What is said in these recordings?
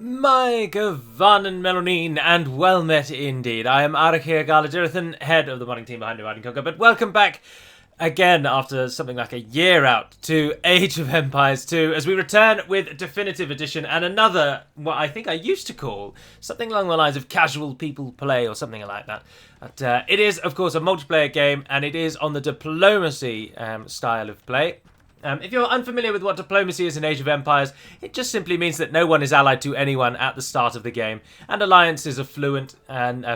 My Gavanen Melonin, and well met indeed. I am Arakir Galajirathan, head of the modding team behind Divide and Conquer, but welcome back again after something like a year out to Age of Empires 2 as we return with Definitive Edition and another, what I think I used to call something along the lines of casual people play or something like that. But it is, of course, a multiplayer game and it is on the diplomacy style of play. If you're unfamiliar with what diplomacy is in Age of Empires, it just simply means that no one is allied to anyone at the start of the game, and alliances are fluid and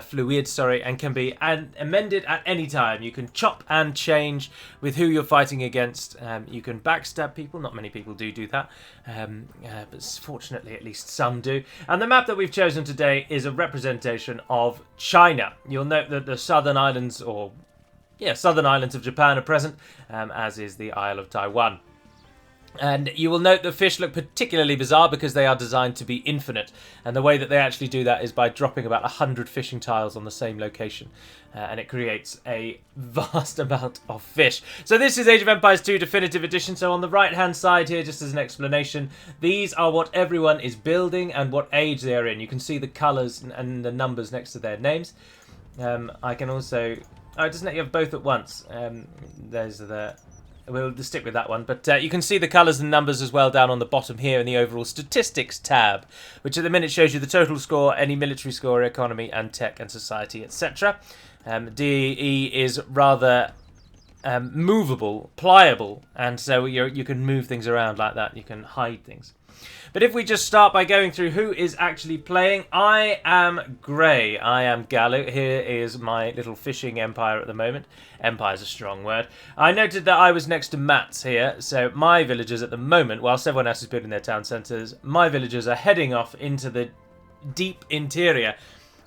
can be amended at any time. You can chop and change with who you're fighting against. You can backstab people. Not many people do that, but fortunately, at least some do. And the map that we've chosen today is a representation of China. You'll note that the southern islands, southern islands of Japan are present, as is the Isle of Taiwan. And you will note the fish look particularly bizarre because they are designed to be infinite. And the way that they actually do that is by dropping about 100 fishing tiles on the same location. And it creates a vast amount of fish. So this is Age of Empires 2 Definitive Edition. So on the right-hand side here, just as an explanation, these are what everyone is building and what age they are in. You can see the colours and the numbers next to their names. I can also... Oh, it doesn't let you have both at once. We'll stick with that one. But you can see the colours and numbers as well down on the bottom here in the overall statistics tab, which at the minute shows you the total score, any military score, economy and tech and society, etc. DE is rather movable, pliable, and so you can move things around like that. You can hide things. But if we just start by going through who is actually playing, I am Grey. I am Galu. Here is my little fishing empire at the moment. Empire's a strong word. I noted that I was next to Matt's here, so my villagers at the moment, whilst everyone else is building their town centres, my villagers are heading off into the deep interior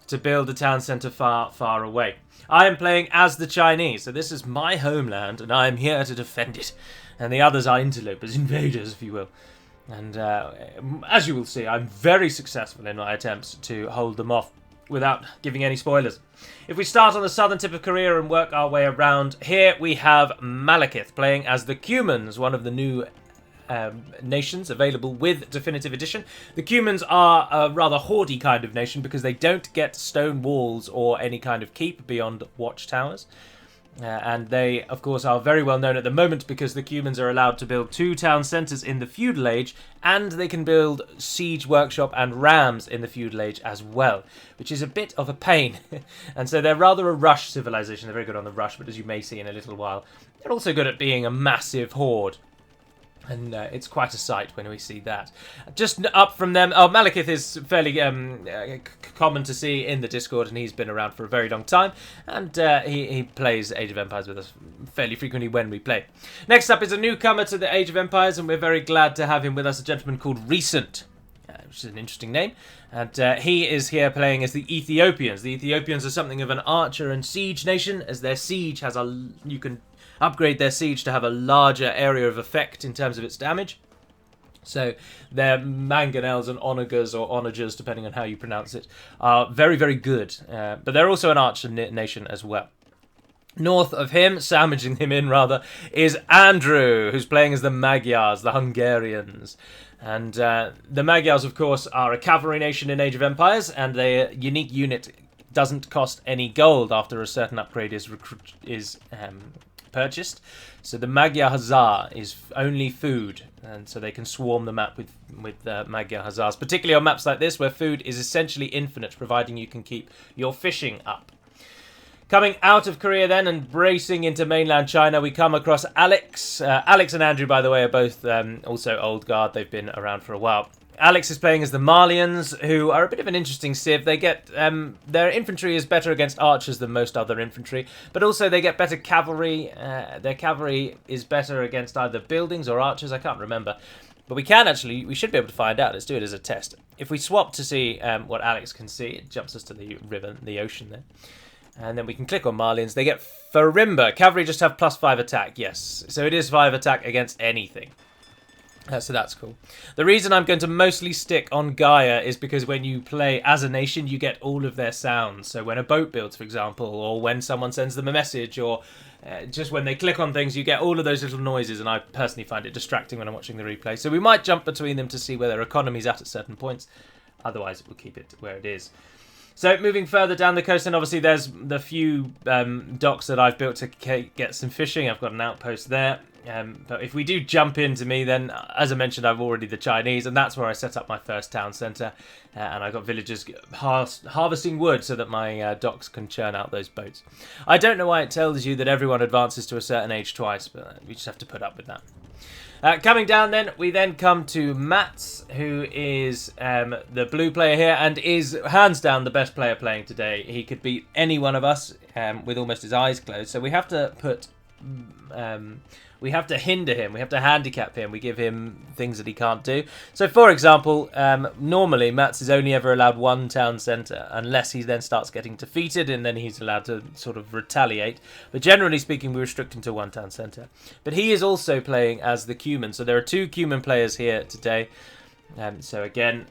to build a town centre far, far away. I am playing as the Chinese, so this is my homeland, and I am here to defend it. And the others are interlopers, invaders, if you will. And as you will see, I'm very successful in my attempts to hold them off without giving any spoilers. If we start on the southern tip of Korea and work our way around, here we have Malekith playing as the Cumans, one of the new nations available with Definitive Edition. The Cumans are a rather horde kind of nation because they don't get stone walls or any kind of keep beyond watchtowers. And they, of course, are very well known at the moment because the Cumans are allowed to build 2 town centres in the feudal age, and they can build siege workshop and rams in the feudal age as well, which is a bit of a pain. And so they're rather a rush civilization. They're very good on the rush, but as you may see in a little while, they're also good at being a massive horde. And it's quite a sight when we see that. Just up from them, Malekith is fairly common to see in the Discord, and he's been around for a very long time. And he plays Age of Empires with us fairly frequently when we play. Next up is a newcomer to the Age of Empires, and we're very glad to have him with us, a gentleman called Recent, which is an interesting name. And he is here playing as the Ethiopians. The Ethiopians are something of an archer and siege nation, as their siege has you can upgrade their siege to have a larger area of effect in terms of its damage. So their mangonels and onagers, or onagers, depending on how you pronounce it, are very, very good. But they're also an archer nation as well. North of him, sandwiching him in rather, is Andrew, who's playing as the Magyars, the Hungarians. And the Magyars, of course, are a cavalry nation in Age of Empires, and their unique unit doesn't cost any gold after a certain upgrade is purchased. So the Magyar Hussar is only food, and so they can swarm the map with Magyar Hussars, particularly on maps like this where food is essentially infinite, providing you can keep your fishing up. Coming out of Korea then and bracing into mainland China, we come across Alex. Alex and Andrew, by the way, are both also old guard. They've been around for a while. Alex is playing as the Malians, who are a bit of an interesting civ. They get their infantry is better against archers than most other infantry, but also they get better cavalry. Their cavalry is better against either buildings or archers. I can't remember, but we should be able to find out. Let's do it as a test. If we swap to see what Alex can see, it jumps us to the river, the ocean there. And then we can click on Malians. They get Farimba. Cavalry just have +5 attack, yes. So it is 5 attack against anything. So that's cool. The reason I'm going to mostly stick on Gaia is because when you play as a nation, you get all of their sounds. So when a boat builds, for example, or when someone sends them a message, or just when they click on things, you get all of those little noises, and I personally find it distracting when I'm watching the replay. So we might jump between them to see where their economy's at certain points. Otherwise, it will keep it where it is. So moving further down the coast, and obviously there's the few docks that I've built to get some fishing. I've got an outpost there. But if we do jump into me, then as I mentioned, I've already the Chinese, and that's where I set up my first town centre. And I've got villagers harvesting wood so that my docks can churn out those boats. I don't know why it tells you that everyone advances to a certain age twice, but we just have to put up with that. Coming down then, we then come to Mats, who is the blue player here and is hands down the best player playing today. He could beat any one of us with almost his eyes closed. So we have to put... we have to hinder him, we have to handicap him, we give him things that he can't do. So for example, normally Mats is only ever allowed one town centre, unless he then starts getting defeated and then he's allowed to sort of retaliate. But generally speaking, we restrict him to one town centre. But he is also playing as the Cuman, so there are two Cuman players here today. So again,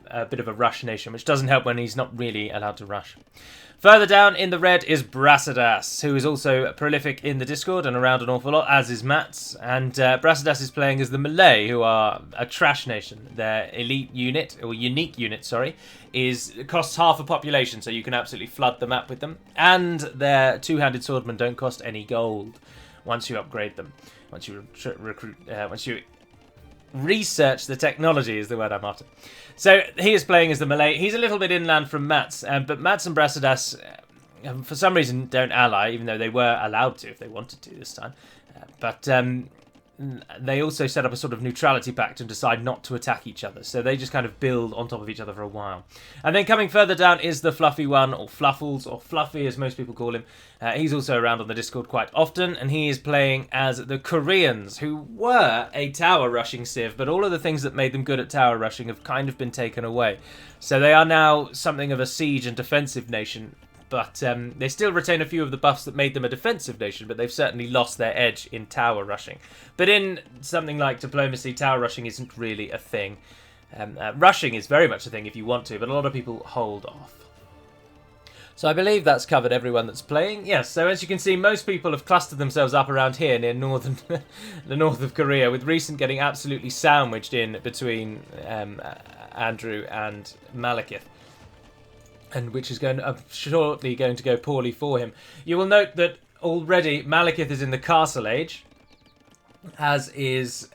a bit of a rush nation, which doesn't help when he's not really allowed to rush. Further down in the red is Brasidas, who is also prolific in the Discord and around an awful lot, as is Mats. And Brasidas is playing as the Malay, who are a trash nation. Their elite unit, or unique unit, sorry, costs half a population, so you can absolutely flood the map with them. And their two-handed swordmen don't cost any gold once you upgrade them. Once you research the technology is the word I'm after. So he is playing as the Malay. He's a little bit inland from Mats, but Mats and Brasidas, for some reason, don't ally, even though they were allowed to if they wanted to this time. But they also set up a sort of neutrality pact and decide not to attack each other. So they just kind of build on top of each other for a while. And then coming further down is the Fluffy one, or Fluffles, or Fluffy as most people call him. He's also around on the Discord quite often, and he is playing as the Koreans, who were a tower rushing civ, but all of the things that made them good at tower rushing have kind of been taken away. So they are now something of a siege and defensive nation. But they still retain a few of the buffs that made them a defensive nation, but they've certainly lost their edge in tower rushing. But in something like diplomacy, tower rushing isn't really a thing. Rushing is very much a thing if you want to, but a lot of people hold off. So I believe that's covered everyone that's playing. Yes, so as you can see, most people have clustered themselves up around here near the north of Korea, with Recent getting absolutely sandwiched in between Andrew and Malekith, and which is shortly going to go poorly for him. You will note that already Malekith is in the castle age, as is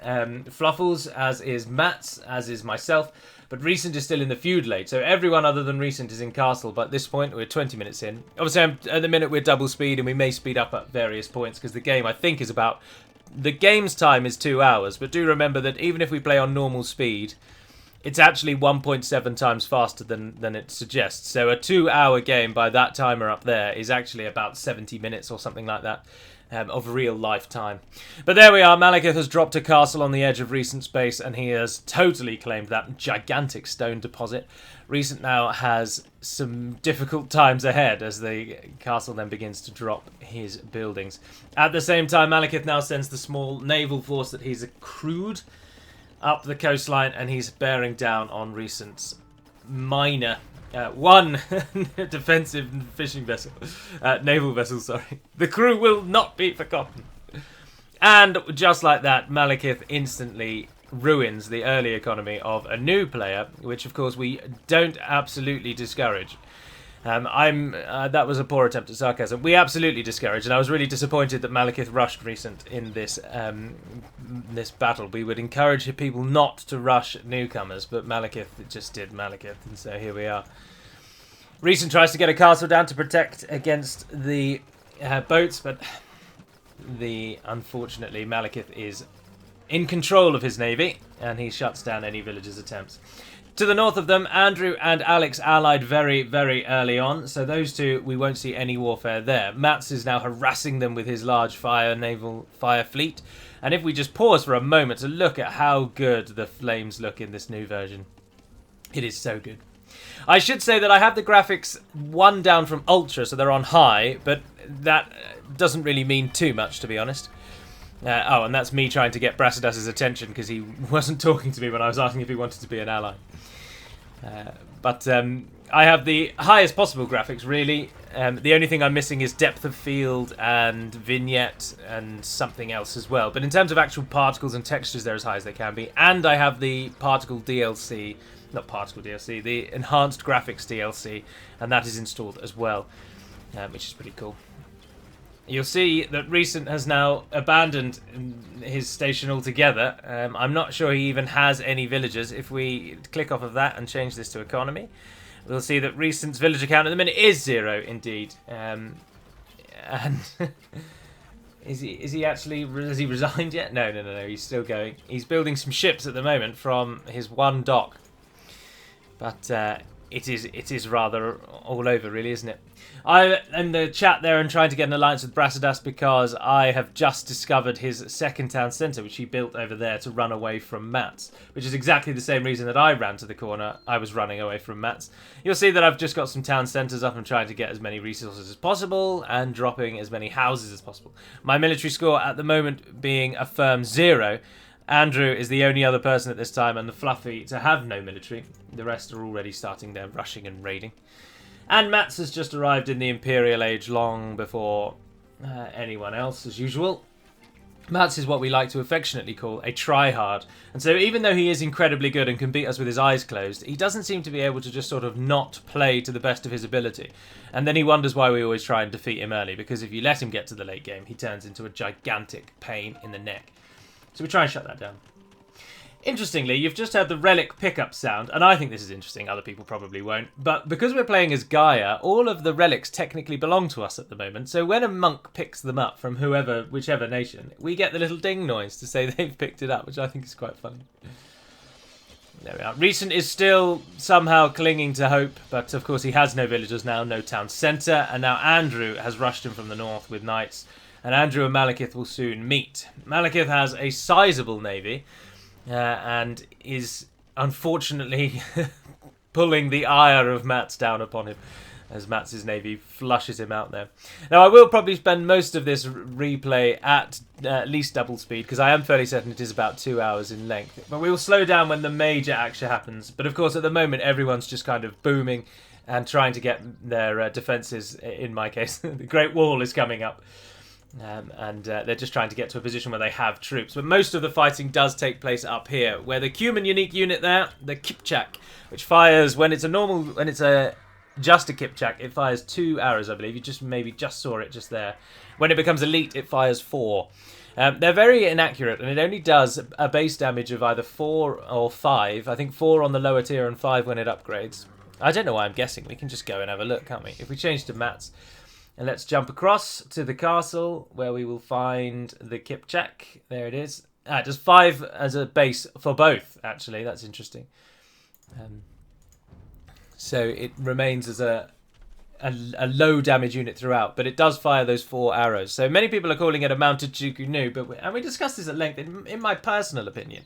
Fluffles, as is Mats, as is myself, but Recent is still in the feudal age, so everyone other than Recent is in castle, but at this point we're 20 minutes in. Obviously at the minute we're double speed, and we may speed up at various points, because the game I think is about... The game's time is 2 hours, but do remember that even if we play on normal speed, it's actually 1.7 times faster than it suggests. So a 2-hour game by that timer up there is actually about 70 minutes or something like that of real life time. But there we are. Malekith has dropped a castle on the edge of Recent space, and he has totally claimed that gigantic stone deposit. Recent now has some difficult times ahead as the castle then begins to drop his buildings. At the same time, Malekith now sends the small naval force that he's accrued up the coastline, and he's bearing down on Recent's minor one defensive fishing vessel, naval vessel, sorry. The crew will not be forgotten. And just like that, Malekith instantly ruins the early economy of a new player, which of course we don't absolutely discourage. That was a poor attempt at sarcasm. We absolutely discouraged, and I was really disappointed that Malekith rushed Recent in this this battle. We would encourage people not to rush newcomers, but Malekith just did Malekith, and so here we are. Recent tries to get a castle down to protect against the boats, but unfortunately Malekith is in control of his navy, and he shuts down any villagers' attempts. To the north of them, Andrew and Alex allied very, very early on, so those two, we won't see any warfare there. Mats is now harassing them with his large naval fire fleet, and if we just pause for a moment to look at how good the flames look in this new version, it is so good. I should say that I have the graphics one down from Ultra, so they're on high, but that doesn't really mean too much, to be honest. And that's me trying to get Brasidas' attention because he wasn't talking to me when I was asking if he wanted to be an ally. But I have the highest possible graphics, really. The only thing I'm missing is depth of field and vignette and something else as well. But in terms of actual particles and textures, they're as high as they can be. And I have the particle DLC not particle DLC, the enhanced graphics DLC, and that is installed as well, which is pretty cool. You'll see that Recent has now abandoned his station altogether. I'm not sure he even has any villagers. If we click off of that and change this to economy, we'll see that Recent's villager count at the minute is 0 indeed. And is he actually, has he resigned yet? No, he's still going. He's building some ships at the moment from his one dock. But it is rather all over, really, isn't it? I'm in the chat there and trying to get an alliance with Brasidas because I have just discovered his second town centre, which he built over there to run away from Mats, which is exactly the same reason that I ran to the corner. I was running away from Mats. You'll see that I've just got some town centres up and trying to get as many resources as possible and dropping as many houses as possible. My military score at the moment being a firm 0. Andrew is the only other person at this time, and the Fluffy, to have no military. The rest are already starting their rushing and raiding. And Mats has just arrived in the Imperial Age long before anyone else, as usual. Mats is what we like to affectionately call a tryhard. And so even though he is incredibly good and can beat us with his eyes closed, he doesn't seem to be able to just sort of not play to the best of his ability. And then he wonders why we always try and defeat him early, because if you let him get to the late game, he turns into a gigantic pain in the neck. So we try and shut that down. Interestingly, you've just heard the relic pickup sound, and I think this is interesting, other people probably won't, but because we're playing as Gaia, all of the relics technically belong to us at the moment, so when a monk picks them up from whichever nation, we get the little ding noise to say they've picked it up, which I think is quite funny. There we are. Recent is still somehow clinging to hope, but of course he has no villagers now, no town centre, and now Andrew has rushed him from the north with knights, and Andrew and Malekith will soon meet. Malekith has a sizable navy, and is unfortunately pulling the ire of Mats down upon him as Mats' navy flushes him out there. Now I will probably spend most of this replay at least double speed, because I am fairly certain it is about 2 hours in length, but we will slow down when the major action happens. But of course at the moment everyone's just kind of booming and trying to get their defences, in my case. The Great Wall is coming up. And they're just trying to get to a position where they have troops. But most of the fighting does take place up here, where the Cuman unique unit there, the Kipchak, which fires when it's just a Kipchak, it fires 2 arrows, I believe. You maybe just saw it just there. When it becomes elite, it fires 4. They're very inaccurate, and it only does a base damage of either 4 or 5. I think 4 on the lower tier and 5 when it upgrades. I don't know why I'm guessing. We can just go and have a look, can't we? If we change to Mats. And let's jump across to the castle, where we will find the Kipchak. There it is. It does 5 as a base for both, actually. That's interesting. So it remains as a low damage unit throughout, but it does fire those 4 arrows. So many people are calling it a mounted Chukunu, and we discussed this at length. In my personal opinion,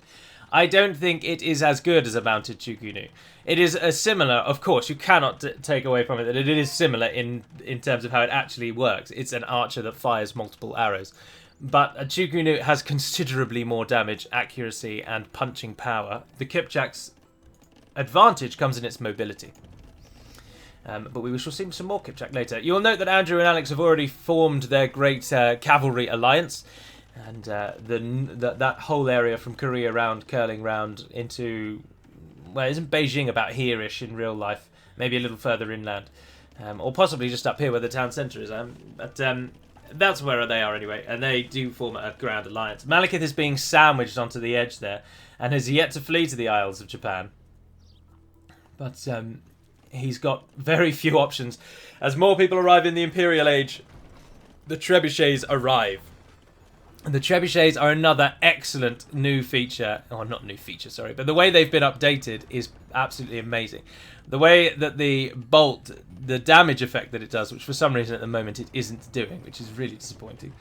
I don't think it is as good as a mounted Chukunu. It is a similar, of course, you cannot take away from it that it is similar in terms of how it actually works. It's an archer that fires multiple arrows. But a Chukunu has considerably more damage, accuracy, and punching power. The Kipchak's advantage comes in its mobility. But we shall see some more Kipchak later. You'll note that Andrew and Alex have already formed their great cavalry alliance. And that whole area from Korea round, curling round into, well, isn't Beijing about here-ish in real life? Maybe a little further inland. Or possibly just up here where the town centre is. But that's where they are anyway. And they do form a grand alliance. Malekith is being sandwiched onto the edge there and has yet to flee to the Isles of Japan. But he's got very few options. As more people arrive in the Imperial Age, the trebuchets arrive. And the trebuchets are another excellent new feature, or not new feature, sorry, but the way they've been updated is absolutely amazing. The way that the bolt, the damage effect that it does, which for some reason at the moment it isn't doing, which is really disappointing.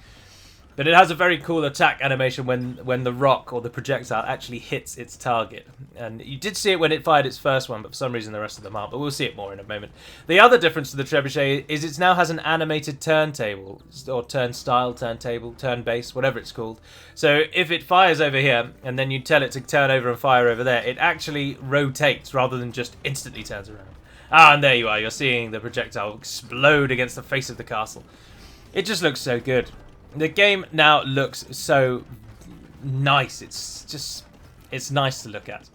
But it has a very cool attack animation when the rock or the projectile actually hits its target. And you did see it when it fired its first one, but for some reason the rest of them aren't. But we'll see it more in a moment. The other difference to the trebuchet is it now has an animated turntable, or turnstile, turntable, turn base, whatever it's called. So if it fires over here, and then you tell it to turn over and fire over there, it actually rotates rather than just instantly turns around. Ah, and there you are. You're seeing the projectile explode against the face of the castle. It just looks so good. The game now looks so nice. It's nice to look at.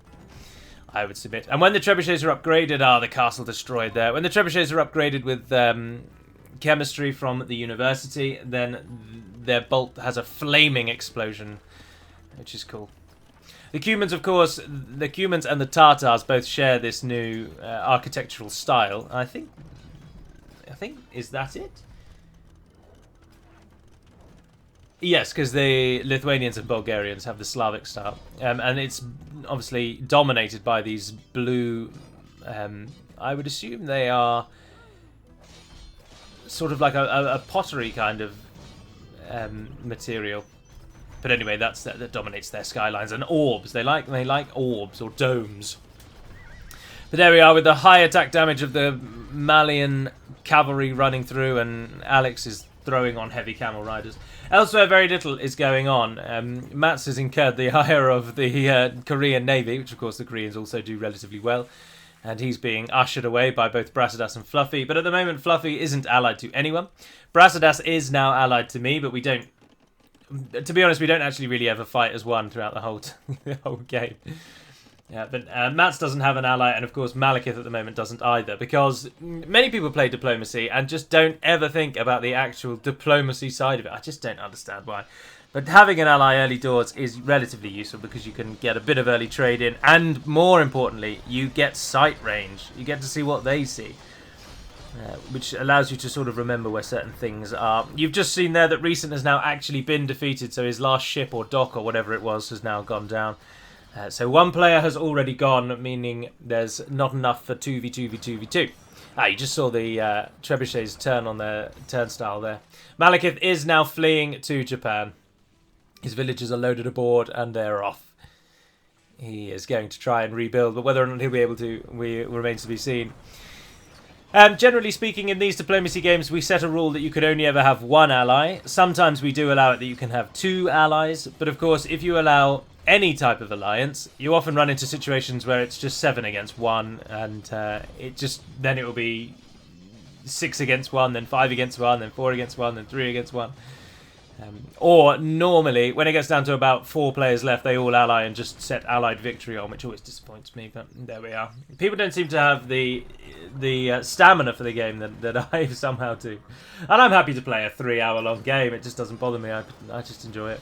I would submit. And when the trebuchets are upgraded, the castle destroyed there. When the trebuchets are upgraded with chemistry from the university, then their bolt has a flaming explosion, which is cool. The Cumans, of course, the Cumans and the Tartars both share this new architectural style. I think, is that it? Yes, because the Lithuanians and Bulgarians have the Slavic style. And it's obviously dominated by these blue... I would assume they are sort of like a pottery kind of material. But anyway, that dominates their skylines. And orbs. They like orbs or domes. But there we are with the high attack damage of the Malian cavalry running through, and Alex is throwing on heavy camel riders. Elsewhere, very little is going on. Mats has incurred the ire of the Korean Navy, which of course the Koreans also do relatively well. And he's being ushered away by both Brasidas and Fluffy. But at the moment, Fluffy isn't allied to anyone. Brasidas is now allied to me, but we don't... To be honest, we don't actually really ever fight as one throughout the whole game. Yeah, but Mats doesn't have an ally, and of course Malekith at the moment doesn't either, because many people play diplomacy and just don't ever think about the actual diplomacy side of it. I just don't understand why. But having an ally early doors is relatively useful because you can get a bit of early trade in, and more importantly, you get sight range. You get to see what they see, which allows you to sort of remember where certain things are. You've just seen there that Recent has now actually been defeated, so his last ship or dock or whatever it was has now gone down. So one player has already gone, meaning there's not enough for 2v2v2v2. You just saw the trebuchets turn on their turnstile there. Malekith is now fleeing to Japan. His villagers are loaded aboard and they're off. He is going to try and rebuild, but whether or not he'll be able to remains to be seen. Generally speaking, in these diplomacy games, we set a rule that you could only ever have one ally. Sometimes we do allow it that you can have two allies, but of course, if you allow any type of alliance, you often run into situations where it's just 7 against 1, and then it will be 6 against 1, then 5 against 1, then 4 against 1, then 3 against 1. Or normally, when it gets down to about 4 players left, they all ally and just set allied victory on, which always disappoints me, but there we are. People don't seem to have the stamina for the game that I somehow do. And I'm happy to play a 3-hour-long game, it just doesn't bother me, I just enjoy it.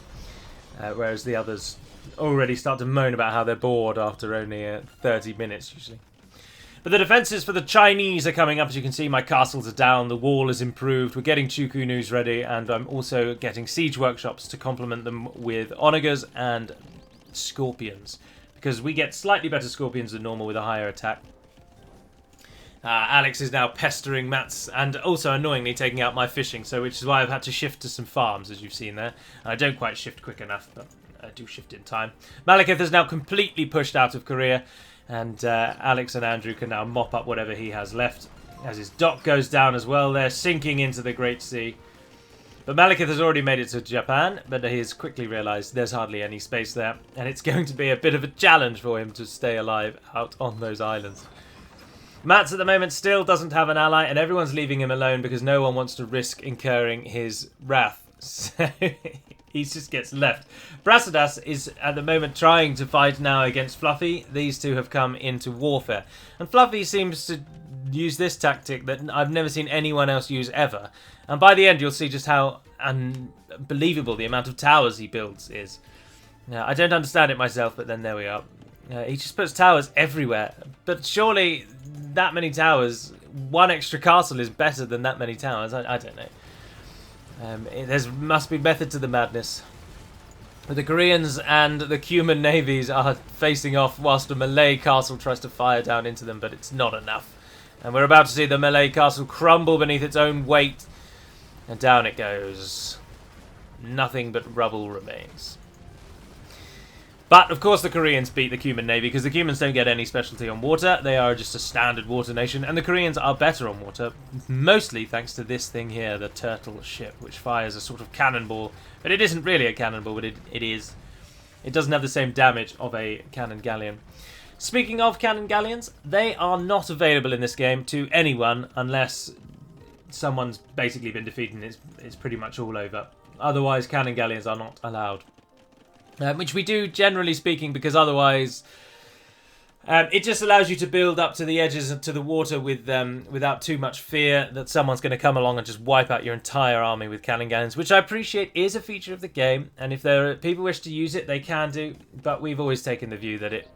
Whereas the others already start to moan about how they're bored after only 30 minutes, usually. But the defences for the Chinese are coming up. As you can see, my castles are down, the wall is improved, we're getting Chukunus ready, and I'm also getting siege workshops to complement them with onagers and scorpions, because we get slightly better scorpions than normal with a higher attack. Alex is now pestering Mats and also annoyingly taking out my fishing, which is why I've had to shift to some farms, as you've seen there. And I don't quite shift quick enough, but I do shift in time. Malekith is now completely pushed out of Korea, and Alex and Andrew can now mop up whatever he has left, as his dock goes down as well. They're sinking into the Great Sea. But Malekith has already made it to Japan, but he has quickly realised there's hardly any space there, and it's going to be a bit of a challenge for him to stay alive out on those islands. Mats at the moment still doesn't have an ally, and everyone's leaving him alone because no one wants to risk incurring his wrath. So he just gets left. Brasidas is at the moment trying to fight now against Fluffy. These two have come into warfare. And Fluffy seems to use this tactic that I've never seen anyone else use ever. And by the end you'll see just how unbelievable the amount of towers he builds is. Now, I don't understand it myself, but then there we are. He just puts towers everywhere. But surely that many towers, one extra castle is better than that many towers. I don't know. There must be method to the madness. But the Koreans and the Cuman navies are facing off whilst a Malay castle tries to fire down into them, but it's not enough. And we're about to see the Malay castle crumble beneath its own weight. And down it goes. Nothing but rubble remains. But, of course, the Koreans beat the Cuman navy because the Cumans don't get any specialty on water. They are just a standard water nation, and the Koreans are better on water, mostly thanks to this thing here, the turtle ship, which fires a sort of cannonball. But it isn't really a cannonball, but it is. It doesn't have the same damage of a cannon galleon. Speaking of cannon galleons, they are not available in this game to anyone unless someone's basically been defeated and it's pretty much all over. Otherwise, cannon galleons are not allowed. Which we do, generally speaking, because otherwise It just allows you to build up to the edges to the water with without too much fear that someone's going to come along and just wipe out your entire army with cannon galleons, which I appreciate is a feature of the game, and if there are people wish to use it, they can do, but we've always taken the view that it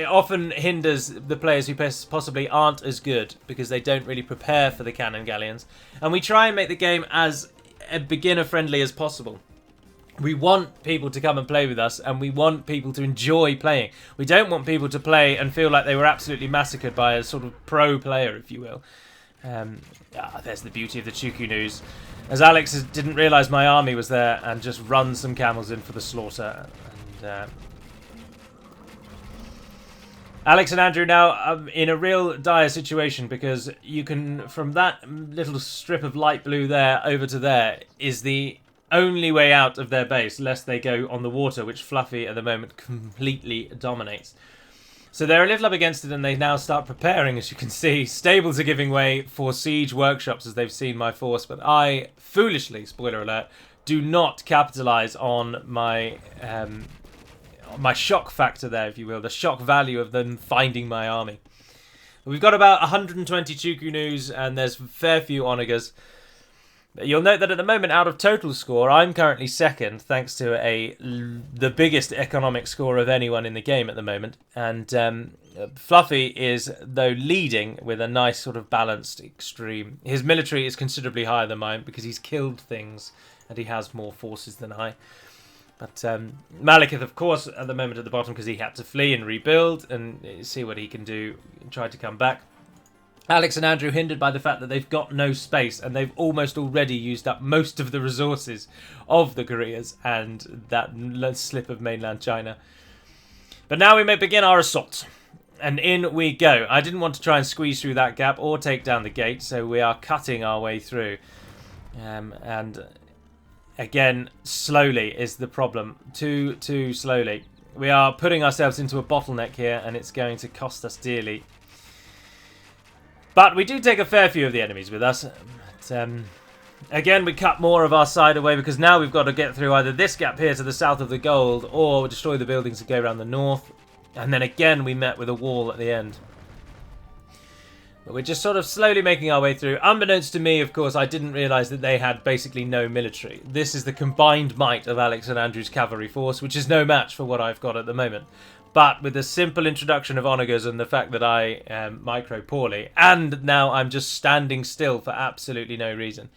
often hinders the players who possibly aren't as good because they don't really prepare for the cannon galleons, and we try and make the game as beginner-friendly as possible. We want people to come and play with us, and we want people to enjoy playing. We don't want people to play and feel like they were absolutely massacred by a sort of pro player, if you will. There's the beauty of the Chuku news. As Alex didn't realise my army was there and just run some camels in for the slaughter. And Alex and Andrew now in a real dire situation because you can, from that little strip of light blue there over to there, is the only way out of their base, lest they go on the water, which Fluffy at the moment completely dominates. So they're a little up against it, and they now start preparing, as you can see. Stables are giving way for siege workshops as they've seen my force, but I, foolishly, spoiler alert, do not capitalise on my my shock factor there, if you will, the shock value of them finding my army. We've got about 120 Chukunus, and there's a fair few Onagers. You'll note that at the moment, out of total score, I'm currently second, thanks to the biggest economic score of anyone in the game at the moment. And Fluffy is, though, leading with a nice sort of balanced extreme. His military is considerably higher than mine because he's killed things and he has more forces than I. But Malekith, of course, at the moment at the bottom because he had to flee and rebuild and see what he can do and try to come back. Alex and Andrew hindered by the fact that they've got no space and they've almost already used up most of the resources of the Koreas and that slip of mainland China. But now we may begin our assault. And in we go. I didn't want to try and squeeze through that gap or take down the gate, so we are cutting our way through. And again, slowly is the problem. Too slowly. We are putting ourselves into a bottleneck here and it's going to cost us dearly. But we do take a fair few of the enemies with us. But, again, we cut more of our side away because now we've got to get through either this gap here to the south of the gold or destroy the buildings that go around the north. And then again we met with a wall at the end. But we're just sort of slowly making our way through. Unbeknownst to me, of course, I didn't realise that they had basically no military. This is the combined might of Alex and Andrew's cavalry force, which is no match for what I've got at the moment. But with the simple introduction of Onagers and the fact that I micro poorly, and now I'm just standing still for absolutely no reason,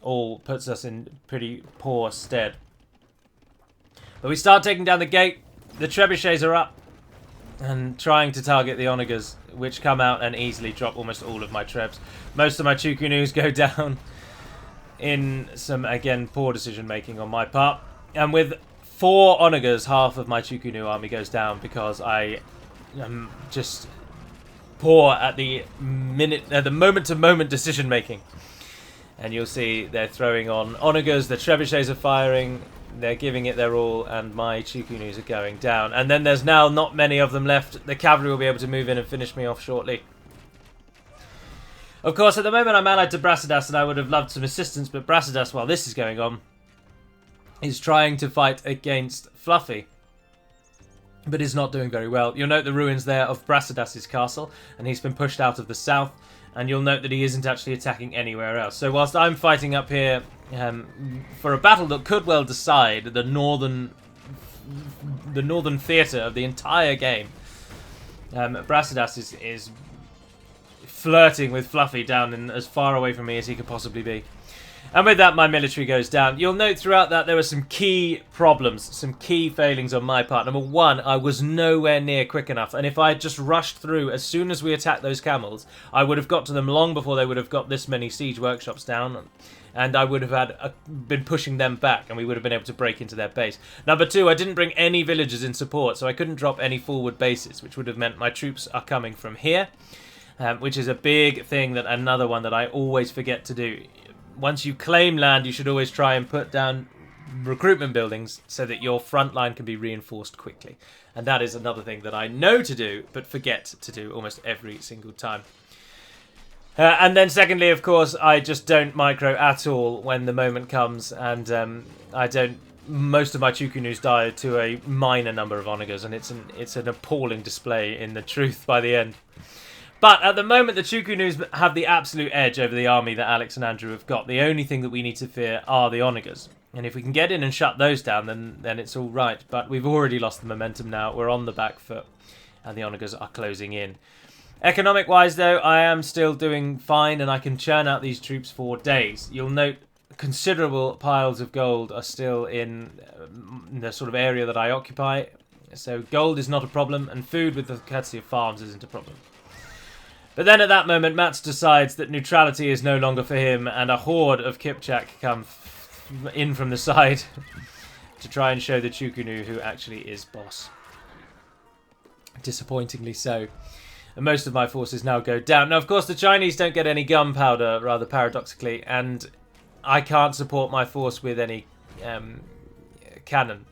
all puts us in pretty poor stead. But we start taking down the gate. The trebuchets are up and trying to target the Onagers, which come out and easily drop almost all of my trebs. Most of my Chukunus go down in some, again, poor decision making on my part. And with 4 Onagers, half of my Chukunu army goes down because I am just poor at the moment-to-moment decision-making. And you'll see they're throwing on Onagers, the trebuchets are firing, they're giving it their all, and my Chukunus are going down. And then there's now not many of them left. The cavalry will be able to move in and finish me off shortly. Of course, at the moment I'm allied to Brasidas, and I would have loved some assistance, but Brasidas, while this is going on, is trying to fight against Fluffy, but is not doing very well. You'll note the ruins there of Brasidas' castle, and he's been pushed out of the south, and you'll note that he isn't actually attacking anywhere else. So whilst I'm fighting up here for a battle that could well decide the northern theatre of the entire game, Brasidas is flirting with Fluffy down in as far away from me as he could possibly be. And with that, my military goes down. You'll note throughout that there were some key problems, some key failings on my part. Number one, I was nowhere near quick enough. And if I had just rushed through as soon as we attacked those camels, I would have got to them long before they would have got this many siege workshops down. And I would have been pushing them back, and we would have been able to break into their base. Number two, I didn't bring any villagers in support, so I couldn't drop any forward bases, which would have meant my troops are coming from here, which is a big thing, that another one that I always forget to do. Once you claim land, you should always try and put down recruitment buildings so that your front line can be reinforced quickly. And that is another thing that I know to do, but forget to do almost every single time. And then secondly, of course, I just don't micro at all when the moment comes, and I don't most of my Chukunus die to a minor number of onagers, and it's an appalling display in the truth by the end. But at the moment, the Chukunus have the absolute edge over the army that Alex and Andrew have got. The only thing that we need to fear are the onagers. And if we can get in and shut those down, then it's all right. But we've already lost the momentum now. We're on the back foot, and the onagers are closing in. Economic-wise, though, I am still doing fine, and I can churn out these troops for days. You'll note considerable piles of gold are still in the sort of area that I occupy. So gold is not a problem, and food with the courtesy of farms isn't a problem. But then at that moment, Mats decides that neutrality is no longer for him, and a horde of Kipchak come in from the side to try and show the Chukunu who actually is boss. Disappointingly so. And most of my forces now go down. Now, of course, the Chinese don't get any gunpowder, rather paradoxically, and I can't support my force with any cannon.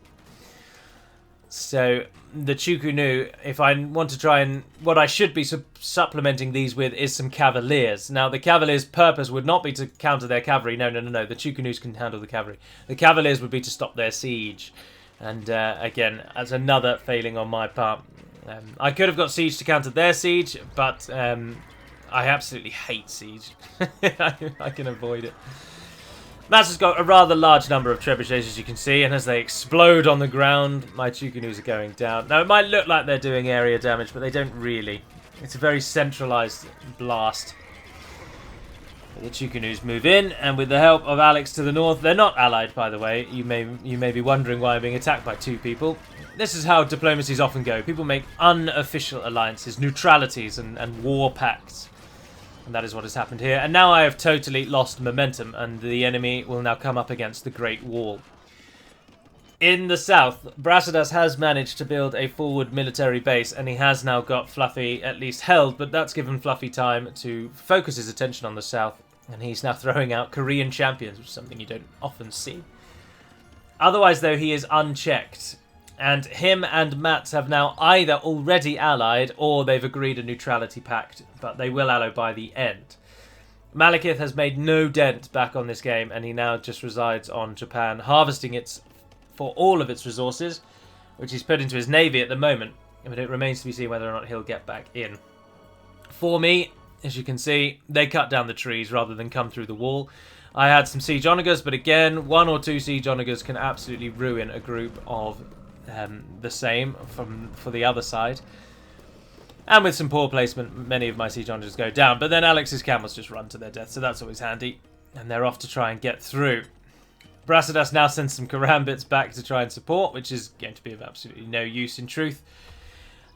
So the Chukunu, if I want to try and... What I should be supplementing these with is some cavaliers. Now, the cavaliers' purpose would not be to counter their cavalry. No. The Chukunus can handle the cavalry. The cavaliers would be to stop their siege. And again, as another failing on my part. I could have got siege to counter their siege, but I absolutely hate siege. I can avoid it. Mats has got a rather large number of trebuchets, as you can see, and as they explode on the ground, my Chukunus are going down. Now, it might look like they're doing area damage, but they don't really. It's a very centralised blast. The Chukunus move in, and with the help of Alex to the north, they're not allied, by the way. You may be wondering why I'm being attacked by two people. This is how diplomacies often go. People make unofficial alliances, neutralities, and war pacts. And that is what has happened here. And now I have totally lost momentum, and the enemy will now come up against the Great Wall. In the south, Brasidas has managed to build a forward military base, and he has now got Fluffy at least held, but that's given Fluffy time to focus his attention on the south, and he's now throwing out Korean champions, which is something you don't often see. Otherwise, though, he is unchecked. And him and Mats have now either already allied or they've agreed a neutrality pact, but they will ally by the end. Malekith has made no dent back on this game, and he now just resides on Japan, harvesting it for all of its resources, which he's put into his navy at the moment, but it remains to be seen whether or not he'll get back in. For me, as you can see, they cut down the trees rather than come through the wall. I had some siege onagers, but again, 1 or 2 siege onagers can absolutely ruin a group of the same for the other side. And with some poor placement, many of my siege onagers go down. But then Alex's camels just run to their death, so that's always handy. And they're off to try and get through. Brasidas now sends some Karambits back to try and support, which is going to be of absolutely no use in truth.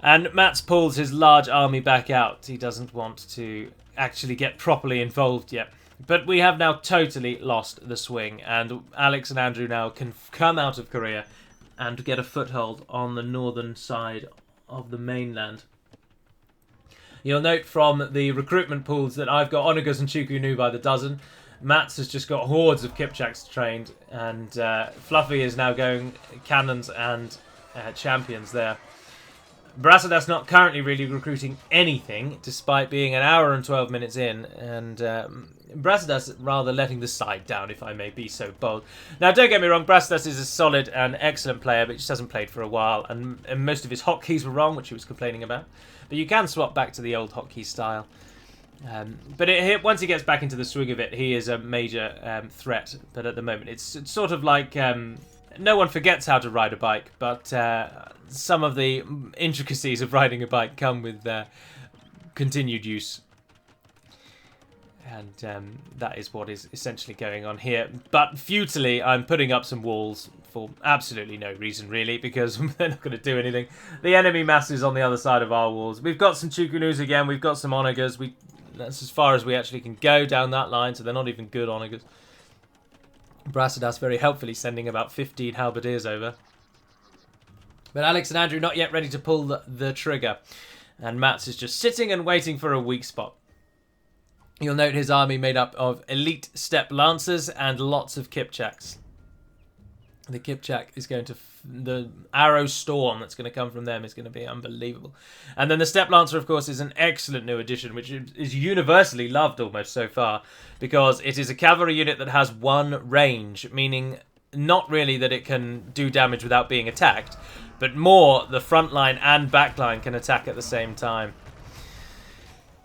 And Mats pulls his large army back out. He doesn't want to actually get properly involved yet. But we have now totally lost the swing, and Alex and Andrew now can come out of Korea and get a foothold on the northern side of the mainland. You'll note from the recruitment pools that I've got onagers and Chukunu by the dozen. Mats has just got hordes of Kipchaks trained, and Fluffy is now going cannons and champions there. Brasidas not currently really recruiting anything, despite being an hour and 12 minutes in, and Brasidas rather letting the side down, if I may be so bold. Now, don't get me wrong, Brasidas is a solid and excellent player, but just hasn't played for a while, and most of his hotkeys were wrong, which he was complaining about. But you can swap back to the old hotkey style. But once he gets back into the swing of it, he is a major threat. But at the moment, it's sort of like no one forgets how to ride a bike, but some of the intricacies of riding a bike come with continued use. And that is what is essentially going on here. But futilely, I'm putting up some walls for absolutely no reason, really, because they're not going to do anything. The enemy mass is on the other side of our walls. We've got some Chukunus again. We've got some onagers. That's as far as we actually can go down that line, so they're not even good onagers. Brasidas very helpfully sending about 15 halberdiers over. But Alex and Andrew not yet ready to pull the trigger. And Mats is just sitting and waiting for a weak spot. You'll note his army made up of elite steppe lancers and lots of Kipchaks. The Kipchak is going to... the arrow storm that's going to come from them is going to be unbelievable. And then the steppe lancer, of course, is an excellent new addition, which is universally loved almost so far, because it is a cavalry unit that has one range, meaning not really that it can do damage without being attacked, but more the front line and back line can attack at the same time.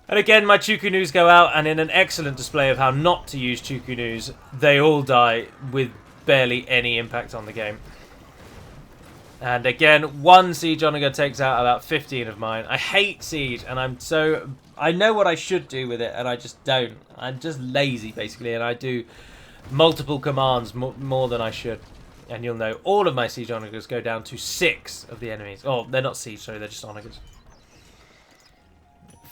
And again, my Chukunus go out, and in an excellent display of how not to use Chukunus, they all die with barely any impact on the game. And again, one Siege Onager takes out about 15 of mine. I hate Siege, and I know what I should do with it, and I just don't. I'm just lazy, basically, and I do multiple commands more than I should. And you'll know all of my Siege Onagers go down to 6 of the enemies. Oh, they're not Siege, sorry, they're just Onagers.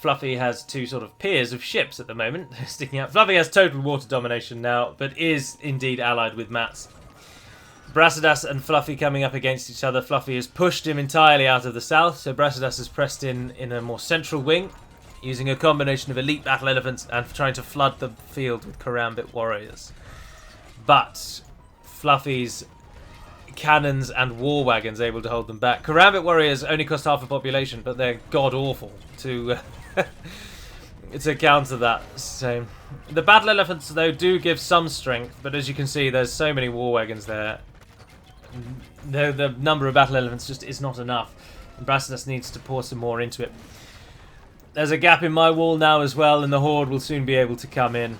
Fluffy has 2 sort of piers of ships at the moment sticking out. Fluffy has total water domination now, but is indeed allied with Mats. Brasidas and Fluffy coming up against each other. Fluffy has pushed him entirely out of the south, so Brasidas has pressed in a more central wing, using a combination of elite battle elephants and trying to flood the field with Karambit warriors. But Fluffy's cannons and war wagons able to hold them back. Karambit warriors only cost half the population, but they're god-awful to to counter that. So the battle elephants, though, do give some strength, but as you can see, there's so many war wagons there. The number of battle elephants just is not enough. And Brasidas needs to pour some more into it. There's a gap in my wall now as well, and the Horde will soon be able to come in.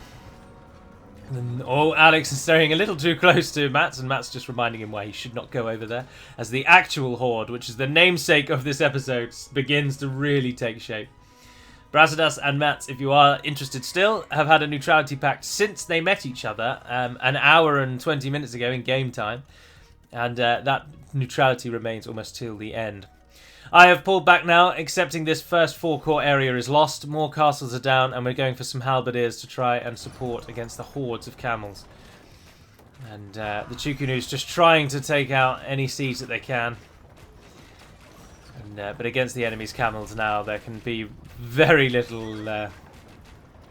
And, oh, Alex is staying a little too close to Mats, and Mats just reminding him why he should not go over there, as the actual Horde, which is the namesake of this episode, begins to really take shape. Brasidas and Mats, if you are interested still, have had a neutrality pact since they met each other an hour and 20 minutes ago in game time. And that neutrality remains almost till the end. I have pulled back now, accepting this first forecourt area is lost. More castles are down, and we're going for some halberdiers to try and support against the hordes of camels. And the Chukunus just trying to take out any siege that they can. And, but against the enemy's camels now, there can be very little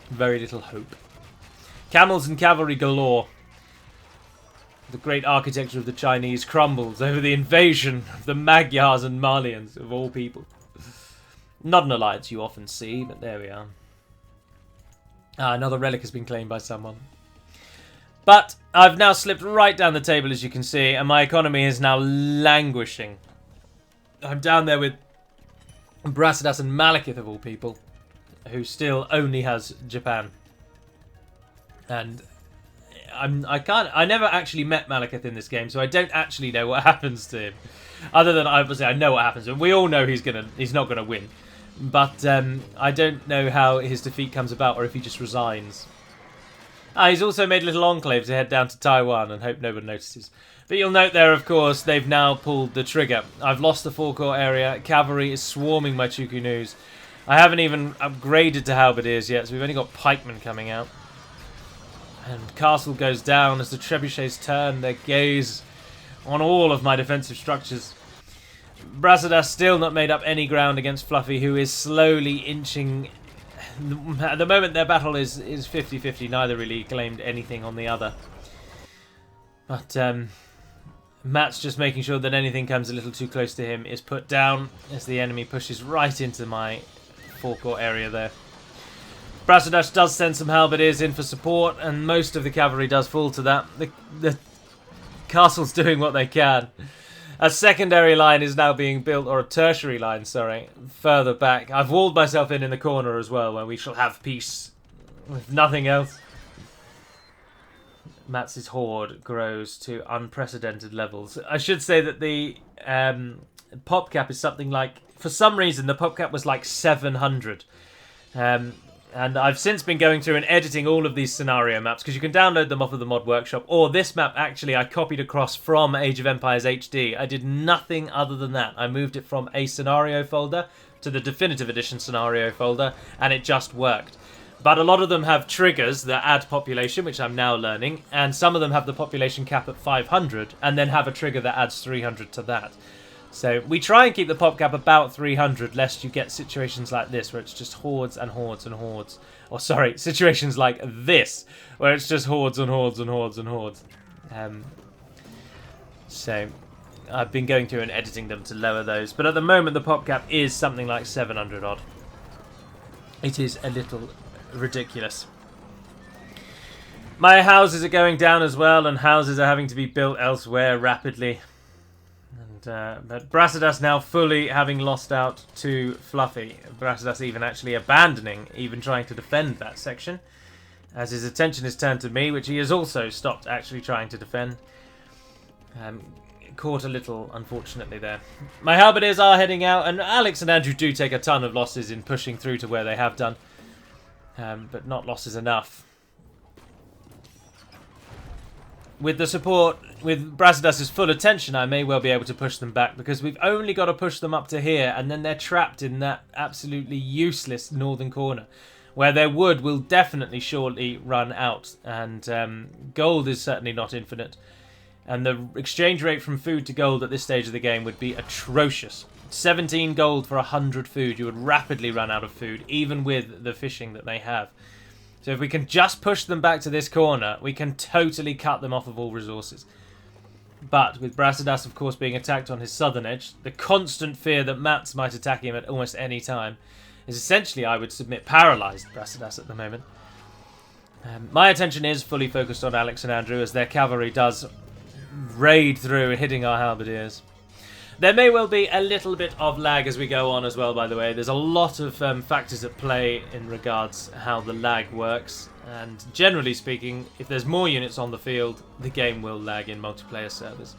hope. Camels and cavalry galore. The great architecture of the Chinese crumbles over the invasion of the Magyars and Malians, of all people. Not an alliance you often see, but there we are. Another relic has been claimed by someone. But I've now slipped right down the table, as you can see, and my economy is now languishing. I'm down there with Brasidas and Malekith, of all people, who still only has Japan. And I never actually met Malekith in this game, so I don't actually know what happens to him. Other than, obviously, I know what happens to him. We all know he's not gonna win. But I don't know how his defeat comes about, or if he just resigns. He's also made a little enclave to head down to Taiwan and hope no one notices. But you'll note there, of course, they've now pulled the trigger. I've lost the forecourt area. Cavalry is swarming my Chukunus. I haven't even upgraded to halberdiers yet, so we've only got pikemen coming out. And castle goes down as the trebuchets turn their gaze on all of my defensive structures. Brasidas still not made up any ground against Fluffy, who is slowly inching. At the moment, their battle is 50-50. Neither really claimed anything on the other. But Matt's just making sure that anything comes a little too close to him is put down as the enemy pushes right into my forecourt area there. Brasidas does send some halberdiers in for support, and most of the cavalry does fall to that. The castle's doing what they can. A secondary line is now being built, or a tertiary line, sorry, further back. I've walled myself in the corner as well, where we shall have peace with nothing else. Mats's horde grows to unprecedented levels. I should say that the pop cap is something like, for some reason, the pop cap was like 700. And I've since been going through and editing all of these scenario maps, because you can download them off of the Mod Workshop. Or this map, actually, I copied across from Age of Empires HD. I did nothing other than that. I moved it from a scenario folder to the Definitive Edition scenario folder, and it just worked. But a lot of them have triggers that add population, which I'm now learning, and some of them have the population cap at 500, and then have a trigger that adds 300 to that. So we try and keep the pop cap about 300, lest you get situations like this, where it's just hordes and hordes and hordes. Or sorry, situations like this, where it's just hordes and hordes and hordes and hordes. So I've been going through and editing them to lower those. But at the moment, the pop cap is something like 700 odd. It is a little ridiculous. My houses are going down as well, and houses are having to be built elsewhere rapidly. And but Brasidas now fully having lost out to Fluffy. Brasidas even actually abandoning, even trying to defend that section, as his attention is turned to me, which he has also stopped actually trying to defend. Caught a little, unfortunately, there. My halberdiers are heading out, and Alex and Andrew do take a ton of losses in pushing through to where they have done. But not losses enough. With the support, with Brasidas' full attention, I may well be able to push them back, because we've only got to push them up to here, and then they're trapped in that absolutely useless northern corner, where their wood will definitely shortly run out, and gold is certainly not infinite. And the exchange rate from food to gold at this stage of the game would be atrocious. 17 gold for 100 food. You would rapidly run out of food, even with the fishing that they have. So if we can just push them back to this corner, we can totally cut them off of all resources. But with Brasidas, of course, being attacked on his southern edge, the constant fear that Mats might attack him at almost any time is essentially, I would submit, paralysed Brasidas at the moment. My attention is fully focused on Alex and Andrew, as their cavalry does raid through, hitting our halberdiers. There may well be a little bit of lag as we go on as well, by the way. There's a lot of factors at play in regards how the lag works, and generally speaking, if there's more units on the field, the game will lag in multiplayer servers.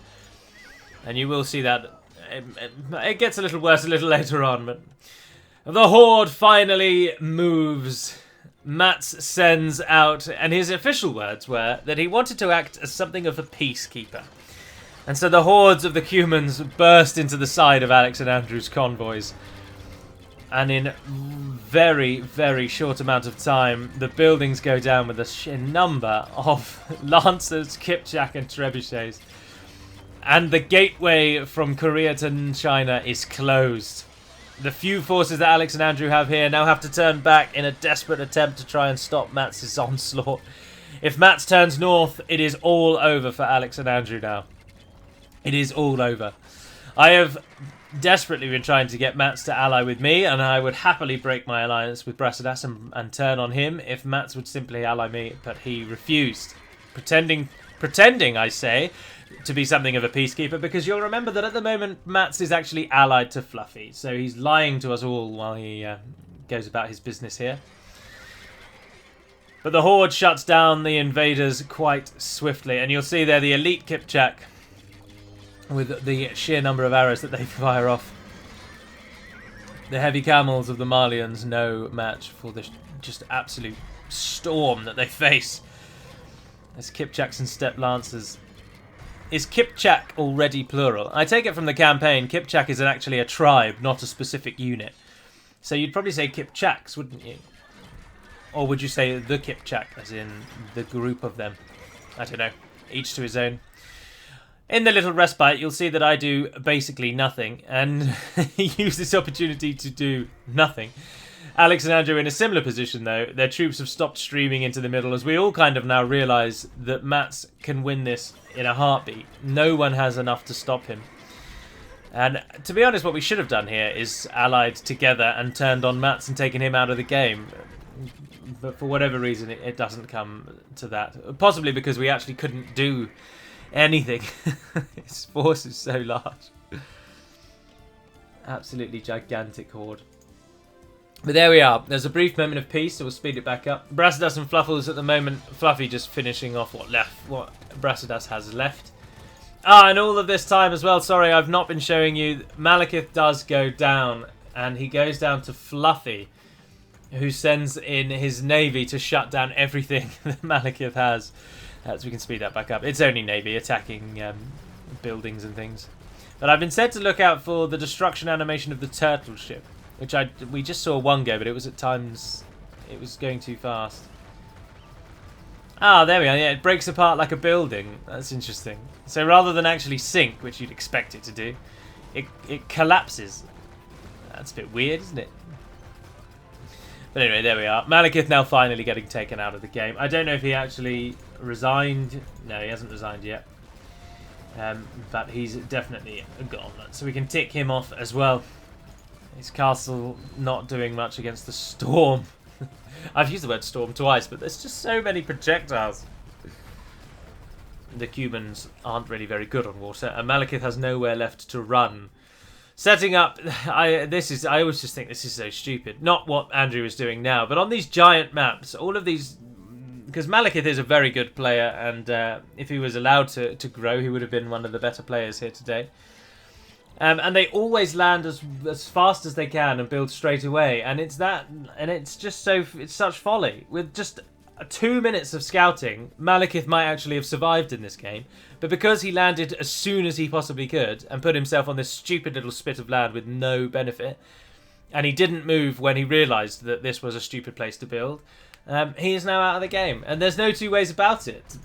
And you will see that it gets a little worse a little later on, but the Horde finally moves. Mats sends out, and his official words were that he wanted to act as something of a peacekeeper. And so the hordes of the Cumans burst into the side of Alex and Andrew's convoys. And in very, very short amount of time, the buildings go down with a sheer number of lancers, kipchak and trebuchets. And the gateway from Korea to China is closed. The few forces that Alex and Andrew have here now have to turn back in a desperate attempt to try and stop Mats' onslaught. If Mats turns north, it is all over for Alex and Andrew now. It is all over. I have desperately been trying to get Mats to ally with me, and I would happily break my alliance with Brasidas and turn on him if Mats would simply ally me, but he refused. Pretending, I say, to be something of a peacekeeper, because you'll remember that at the moment Mats is actually allied to Fluffy, so he's lying to us all while he goes about his business here. But the Horde shuts down the invaders quite swiftly, and you'll see there the elite Kipchak with the sheer number of arrows that they fire off. The heavy camels of the Malians, no match for the just absolute storm that they face. As Kipchaks and Steppe Lancers. Is Kipchak already plural? I take it from the campaign, Kipchak is actually a tribe, not a specific unit. So you'd probably say Kipchaks, wouldn't you? Or would you say the Kipchak, as in the group of them? I don't know. Each to his own. In the little respite, you'll see that I do basically nothing, and use this opportunity to do nothing. Alex and Andrew in a similar position, though. Their troops have stopped streaming into the middle, as we all kind of now realise that Mats can win this in a heartbeat. No one has enough to stop him. And to be honest, what we should have done here is allied together and turned on Mats and taken him out of the game. But for whatever reason, it doesn't come to that. Possibly because we actually couldn't do anything. His force is so large. Absolutely gigantic horde. But there we are. There's a brief moment of peace, so we'll speed it back up. Brasidas and Fluffles at the moment. Fluffy just finishing off what Brasidas has left. Ah, and all of this time as well, sorry, I've not been showing you. Malekith does go down, and he goes down to Fluffy, who sends in his navy to shut down everything that Malekith has. So we can speed that back up. It's only navy attacking buildings and things. But I've been said to look out for the destruction animation of the turtle ship, which we just saw one go, but it was at times, it was going too fast. Ah, there we are. Yeah, it breaks apart like a building. That's interesting. So rather than actually sink, which you'd expect it to do, it collapses. That's a bit weird, isn't it? But anyway, there we are. Malekith now finally getting taken out of the game. I don't know if he actually resigned. No, he hasn't resigned yet. But he's definitely gone. So we can tick him off as well. His castle not doing much against the storm. I've used the word storm twice, but there's just so many projectiles. the Cumans aren't really very good on water, and Malekith has nowhere left to run. Setting up, I always just think this is so stupid. Not what Andrew is doing now, but on these giant maps, all of these, because Malekith is a very good player, and if he was allowed to grow, he would have been one of the better players here today. And they always land as fast as they can and build straight away, and it's just it's such folly. With just 2 minutes of scouting, Malekith might actually have survived in this game, but because he landed as soon as he possibly could and put himself on this stupid little spit of land with no benefit, and he didn't move when he realised that this was a stupid place to build, he is now out of the game, and there's no two ways about it.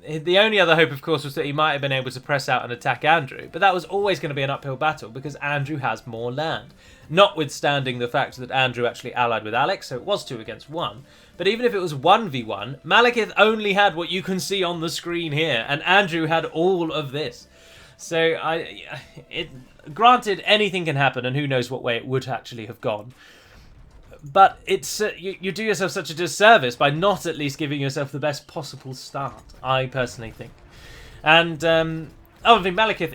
The only other hope, of course, was that he might have been able to press out and attack Andrew, but that was always going to be an uphill battle because Andrew has more land. Notwithstanding the fact that Andrew actually allied with Alex, so it was 2 against 1. But even if it was 1v1, Malekith only had what you can see on the screen here, and Andrew had all of this. So, granted, anything can happen, and who knows what way it would actually have gone. But it's you do yourself such a disservice by not at least giving yourself the best possible start, I personally think. And I think Malekith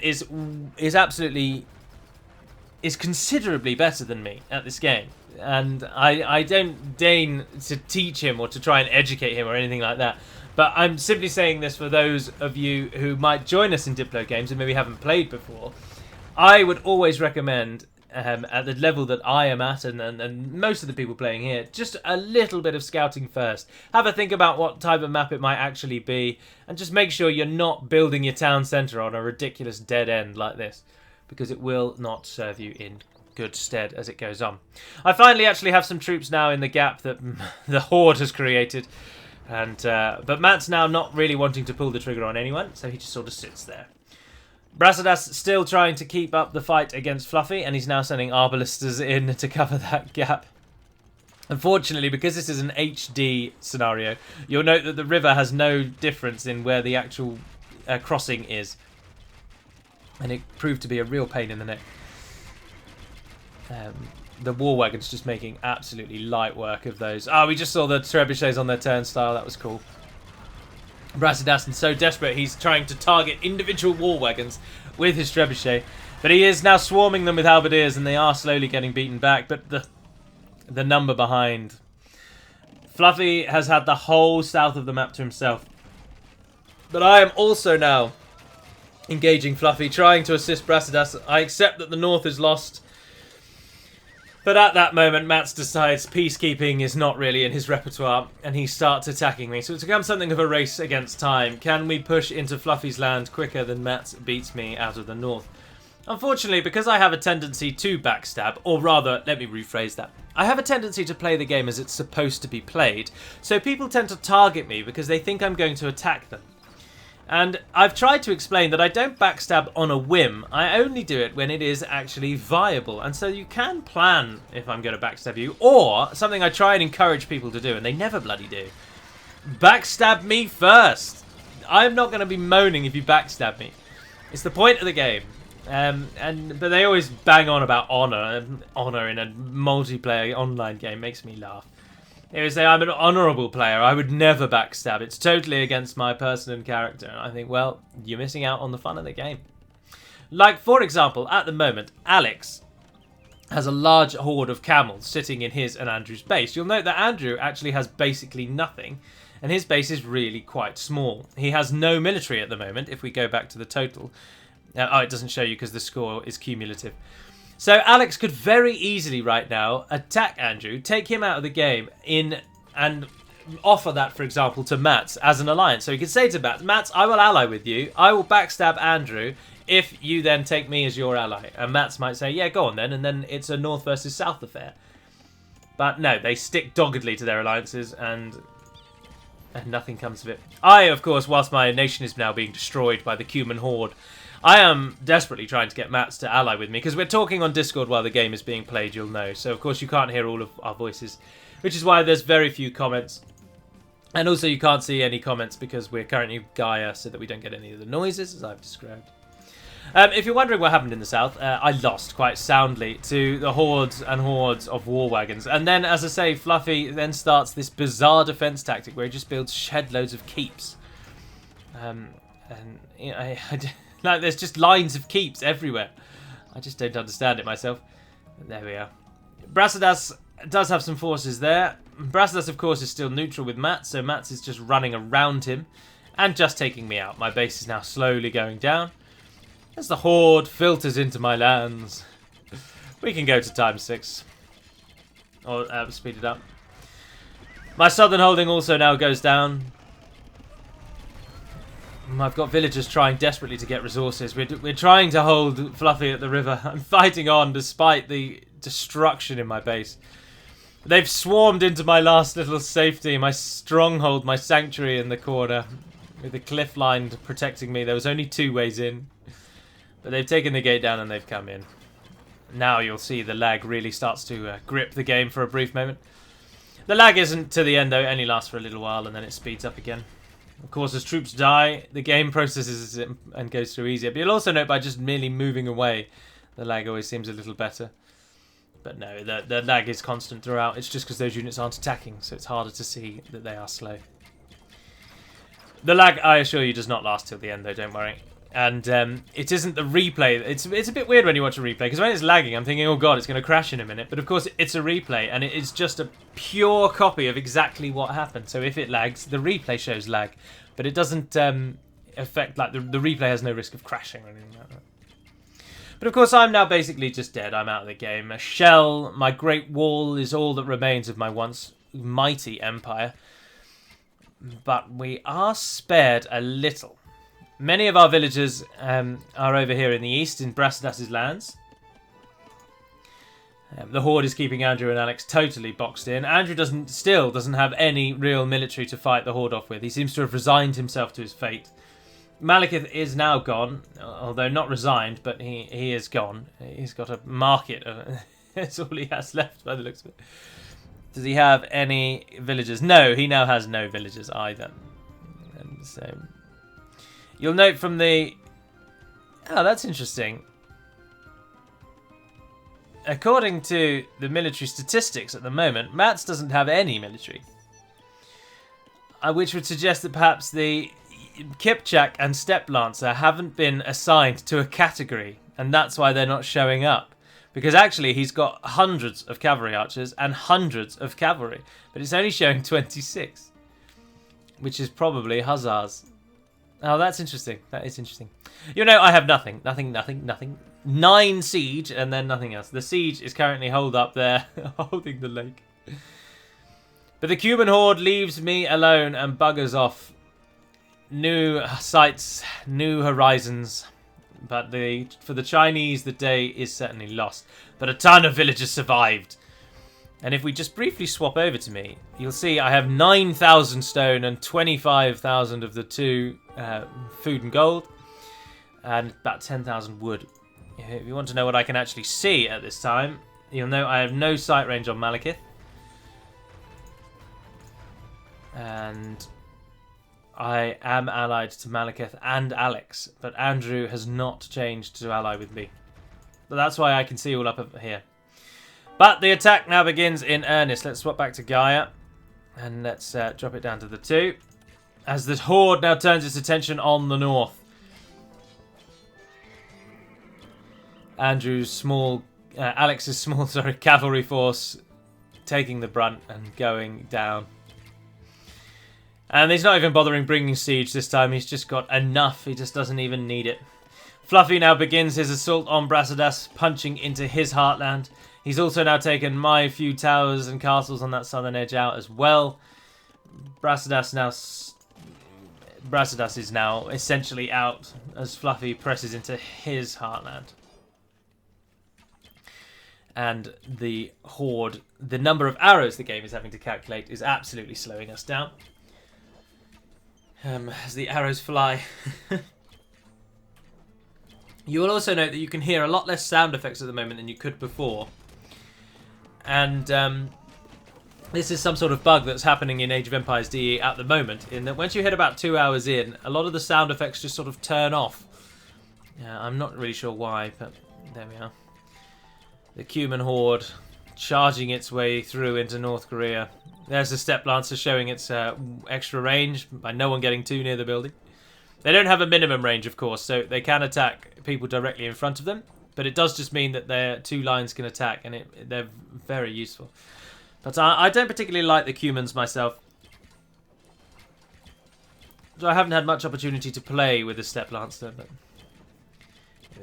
is considerably better than me at this game. And I don't deign to teach him or to try and educate him or anything like that. But I'm simply saying this for those of you who might join us in Diplo games and maybe haven't played before. I would always recommend, at the level that I am at and most of the people playing here, just a little bit of scouting first. Have a think about what type of map it might actually be, and just make sure you're not building your town centre on a ridiculous dead end like this, because it will not serve you in good stead as it goes on. I finally actually have some troops now in the gap that the Horde has created, and but Matt's now not really wanting to pull the trigger on anyone, so he just sort of sits there. Brasidas still trying to keep up the fight against Fluffy, and he's now sending Arbalisters in to cover that gap. Unfortunately, because this is an HD scenario, you'll note that the river has no difference in where the actual crossing is. And it proved to be a real pain in the neck. The war wagon's just making absolutely light work of those. We just saw the trebuchets on their turnstile. That was cool. Brasidas is so desperate, he's trying to target individual war wagons with his trebuchet. But he is now swarming them with halberdiers, and they are slowly getting beaten back. But the number behind. Fluffy has had the whole south of the map to himself. But I am also now engaging Fluffy, trying to assist Brasidas. I accept that the north is lost. But at that moment, Mats decides peacekeeping is not really in his repertoire, and he starts attacking me. So it's become something of a race against time. Can we push into Fluffy's land quicker than Mats beats me out of the north? Unfortunately, because I have a tendency to backstab, or rather, let me rephrase that. I have a tendency to play the game as it's supposed to be played, so people tend to target me because they think I'm going to attack them. And I've tried to explain that I don't backstab on a whim. I only do it when it is actually viable. And so you can plan if I'm going to backstab you. Or, something I try and encourage people to do, and they never bloody do. Backstab me first. I'm not going to be moaning if you backstab me. It's the point of the game. But they always bang on about honour. And honour in a multiplayer online game makes me laugh. They would say, I'm an honourable player, I would never backstab. It's totally against my person and character. And I think, well, you're missing out on the fun of the game. Like, for example, at the moment, Alex has a large horde of camels sitting in his and Andrew's base. You'll note that Andrew actually has basically nothing, and his base is really quite small. He has no military at the moment, if we go back to the total. It doesn't show you because the score is cumulative. So Alex could very easily right now attack Andrew, take him out of the game, and offer that, for example, to Mats as an alliance. So he could say to Mats, I will ally with you, I will backstab Andrew, if you then take me as your ally. And Mats might say, yeah, go on then, and then it's a north versus south affair. But no, they stick doggedly to their alliances, and nothing comes of it. I, of course, whilst my nation is now being destroyed by the Cuman horde, I am desperately trying to get Mats to ally with me, because we're talking on Discord while the game is being played, you'll know. So, of course, you can't hear all of our voices, which is why there's very few comments. And also, you can't see any comments because we're currently Gaia, so that we don't get any of the noises, as I've described. If you're wondering what happened in the south, I lost quite soundly to the hordes and hordes of war wagons. And then, as I say, Fluffy then starts this bizarre defense tactic where he just builds shed loads of keeps. And you know, like there's just lines of keeps everywhere. I just don't understand it myself. But there we are. Brasidas does have some forces there. Brasidas, of course, is still neutral with Mats, so Mats is just running around him and just taking me out. My base is now slowly going down as the horde filters into my lands. We can go to ×6. Or speed it up. My southern holding also now goes down. I've got villagers trying desperately to get resources. We're trying to hold Fluffy at the river. I'm fighting on despite the destruction in my base. They've swarmed into my last little safety, my stronghold, my sanctuary in the corner, with the cliff line protecting me. There was only 2 ways in, but they've taken the gate down and they've come in. Now you'll see the lag really starts to grip the game for a brief moment. The lag isn't to the end though, it only lasts for a little while and then it speeds up again. Of course, as troops die, the game processes it and goes through easier. But you'll also note by just merely moving away, the lag always seems a little better. But no, the lag is constant throughout. It's just because those units aren't attacking, so it's harder to see that they are slow. The lag, I assure you, does not last till the end, though, don't worry. And it isn't the replay. It's a bit weird when you watch a replay, because when it's lagging, I'm thinking, oh god, it's going to crash in a minute. But of course, it's a replay, and it is just a pure copy of exactly what happened. So if it lags, the replay shows lag. But it doesn't affect, like, the replay has no risk of crashing or anything like that. But of course, I'm now basically just dead. I'm out of the game. A shell, my great wall is all that remains of my once mighty empire. But we are spared a little. Many of our villagers are over here in the east, in Brasidas' lands. The Horde is keeping Andrew and Alex totally boxed in. Andrew still doesn't have any real military to fight the Horde off with. He seems to have resigned himself to his fate. Malekith is now gone, although not resigned, but he is gone. He's got a market. That's all he has left by the looks of it. Does he have any villagers? No, he now has no villagers either. And so you'll note from the... Oh, that's interesting. According to the military statistics at the moment, Mats doesn't have any military. Which would suggest that perhaps the Kipchak and Steppe Lancer haven't been assigned to a category, and that's why they're not showing up. Because actually he's got hundreds of cavalry archers and hundreds of cavalry, but it's only showing 26, which is probably hussars. Oh, that's interesting. That is interesting. You know, I have nothing. 9 siege and then nothing else. The siege is currently holed up there, holding the lake. But the Cuman horde leaves me alone and buggers off. New sights, new horizons. But for the Chinese, the day is certainly lost. But a ton of villagers survived. And if we just briefly swap over to me, you'll see I have 9,000 stone and 25,000 of the 2 food and gold. And about 10,000 wood. If you want to know what I can actually see at this time, you'll know I have no sight range on Malekith. And I am allied to Malekith and Alex, but Andrew has not changed to ally with me. But that's why I can see all up here. But the attack now begins in earnest. Let's swap back to Gaia. And let's drop it down to the 2. As the Horde now turns its attention on the north. Alex's small, cavalry force taking the brunt and going down. And he's not even bothering bringing siege this time. He's just got enough. He just doesn't even need it. Fluffy now begins his assault on Brasidas, punching into his heartland. He's also now taken my few towers and castles on that southern edge out as well. Brasidas is now essentially out as Fluffy presses into his heartland. And the Horde, the number of arrows the game is having to calculate is absolutely slowing us down. As the arrows fly. You will also note that you can hear a lot less sound effects at the moment than you could before. And this is some sort of bug that's happening in Age of Empires DE at the moment, in that once you hit about 2 hours in, a lot of the sound effects just sort of turn off. I'm not really sure why, but there we are. The Cuman horde charging its way through into North Korea. There's the Steppe Lancer showing its extra range by no one getting too near the building. They don't have a minimum range, of course, so they can attack people directly in front of them. But it does just mean that their 2 lines can attack, and they're very useful. But I don't particularly like the Cumans myself. So I haven't had much opportunity to play with the Steppe Lancer, but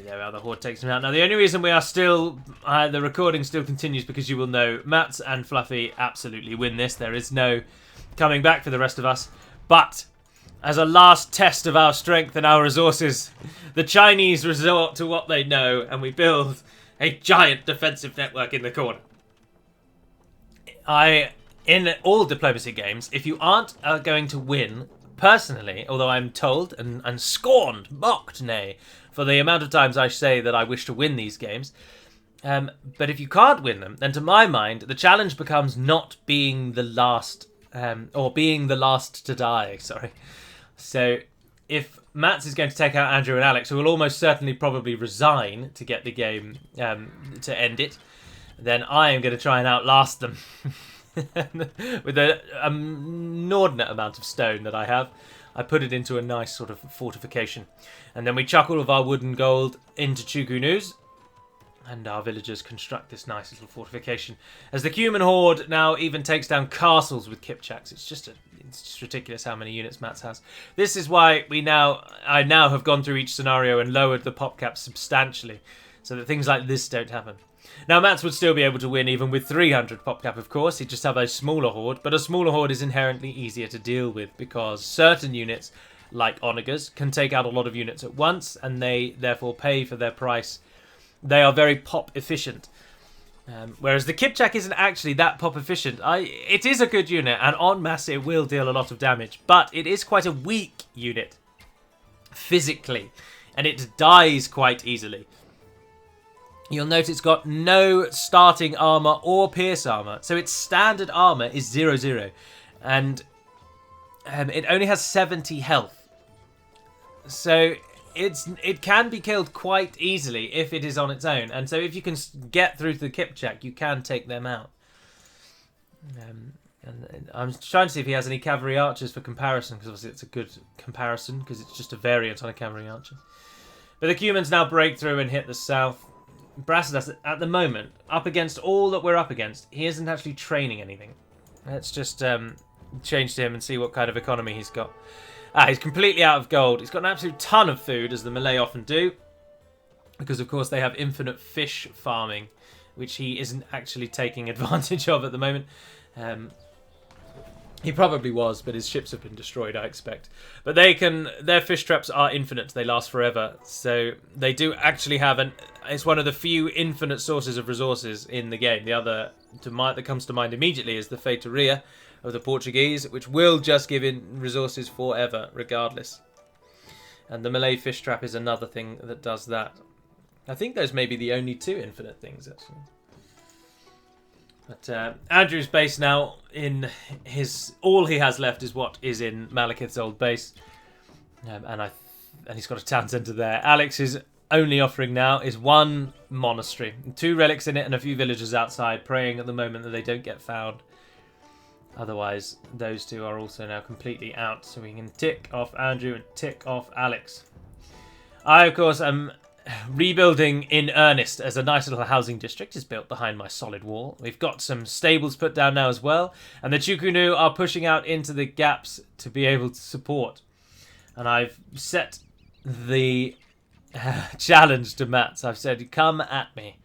there we are, the Horde takes him out. Now, the only reason we are still... the recording still continues because you will know Mats and Fluffy absolutely win this. There is no coming back for the rest of us. But as a last test of our strength and our resources, the Chinese resort to what they know, and we build a giant defensive network in the corner. In all diplomacy games, if you aren't going to win... Personally, although I'm told and scorned, mocked, nay, for the amount of times I say that I wish to win these games, but if you can't win them, then to my mind, the challenge becomes not being the last, or being the last to die, sorry. So, if Mats is going to take out Andrew and Alex, who will almost certainly probably resign to get the game, to end it, then I am going to try and outlast them. With an inordinate amount of stone that I have, I put it into a nice sort of fortification, and then we chuck all of our wood and gold into Chukunus, and our villagers construct this nice little fortification. As the Cuman Horde now even takes down castles with Kipchaks, it's just ridiculous how many units Mats has. This is why I now have gone through each scenario and lowered the pop cap substantially, so that things like this don't happen. Now, Mats would still be able to win even with 300 pop cap, of course. He'd just have a smaller horde, but a smaller horde is inherently easier to deal with because certain units, like onagers, can take out a lot of units at once, and they therefore pay for their price. They are very pop efficient. Whereas the Kipchak isn't actually that pop efficient. It is a good unit, and en masse it will deal a lot of damage, but it is quite a weak unit physically, and it dies quite easily. You'll note it's got no starting armor or pierce armor. So its standard armor is 0-0. And it only has 70 health. So it can be killed quite easily if it is on its own. And so if you can get through to the Kipchak, you can take them out. And I'm trying to see if he has any cavalry archers for comparison, because obviously it's a good comparison, because it's just a variant on a cavalry archer. But the Cumans now break through and hit the south. Brasidas, at the moment, up against all that we're up against, he isn't actually training anything. Let's just change to him and see what kind of economy he's got. He's completely out of gold. He's got an absolute ton of food, as the Malay often do, because, of course, they have infinite fish farming, which he isn't actually taking advantage of at the moment. He probably was, but his ships have been destroyed, I expect. But their fish traps are infinite. They last forever. So they do actually have it's one of the few infinite sources of resources in the game. The other that comes to mind immediately is the Feitoria of the Portuguese, which will just give in resources forever, regardless. And the Malay fish trap is another thing that does that. I think those may be the only 2 infinite things, actually. But Andrew's base now, all he has left is what is in Malekith's old base, and he's got a town centre there. Alex's only offering now is 1 monastery, 2 relics in it, and a few villagers outside praying at the moment that they don't get found. Otherwise, those 2 are also now completely out, so we can tick off Andrew and tick off Alex. I, of course, am rebuilding in earnest, as a nice little housing district is built behind my solid wall. We've got some stables put down now as well, and the Chukunu are pushing out into the gaps to be able to support. And I've set the challenge to Mats. I've said, come at me.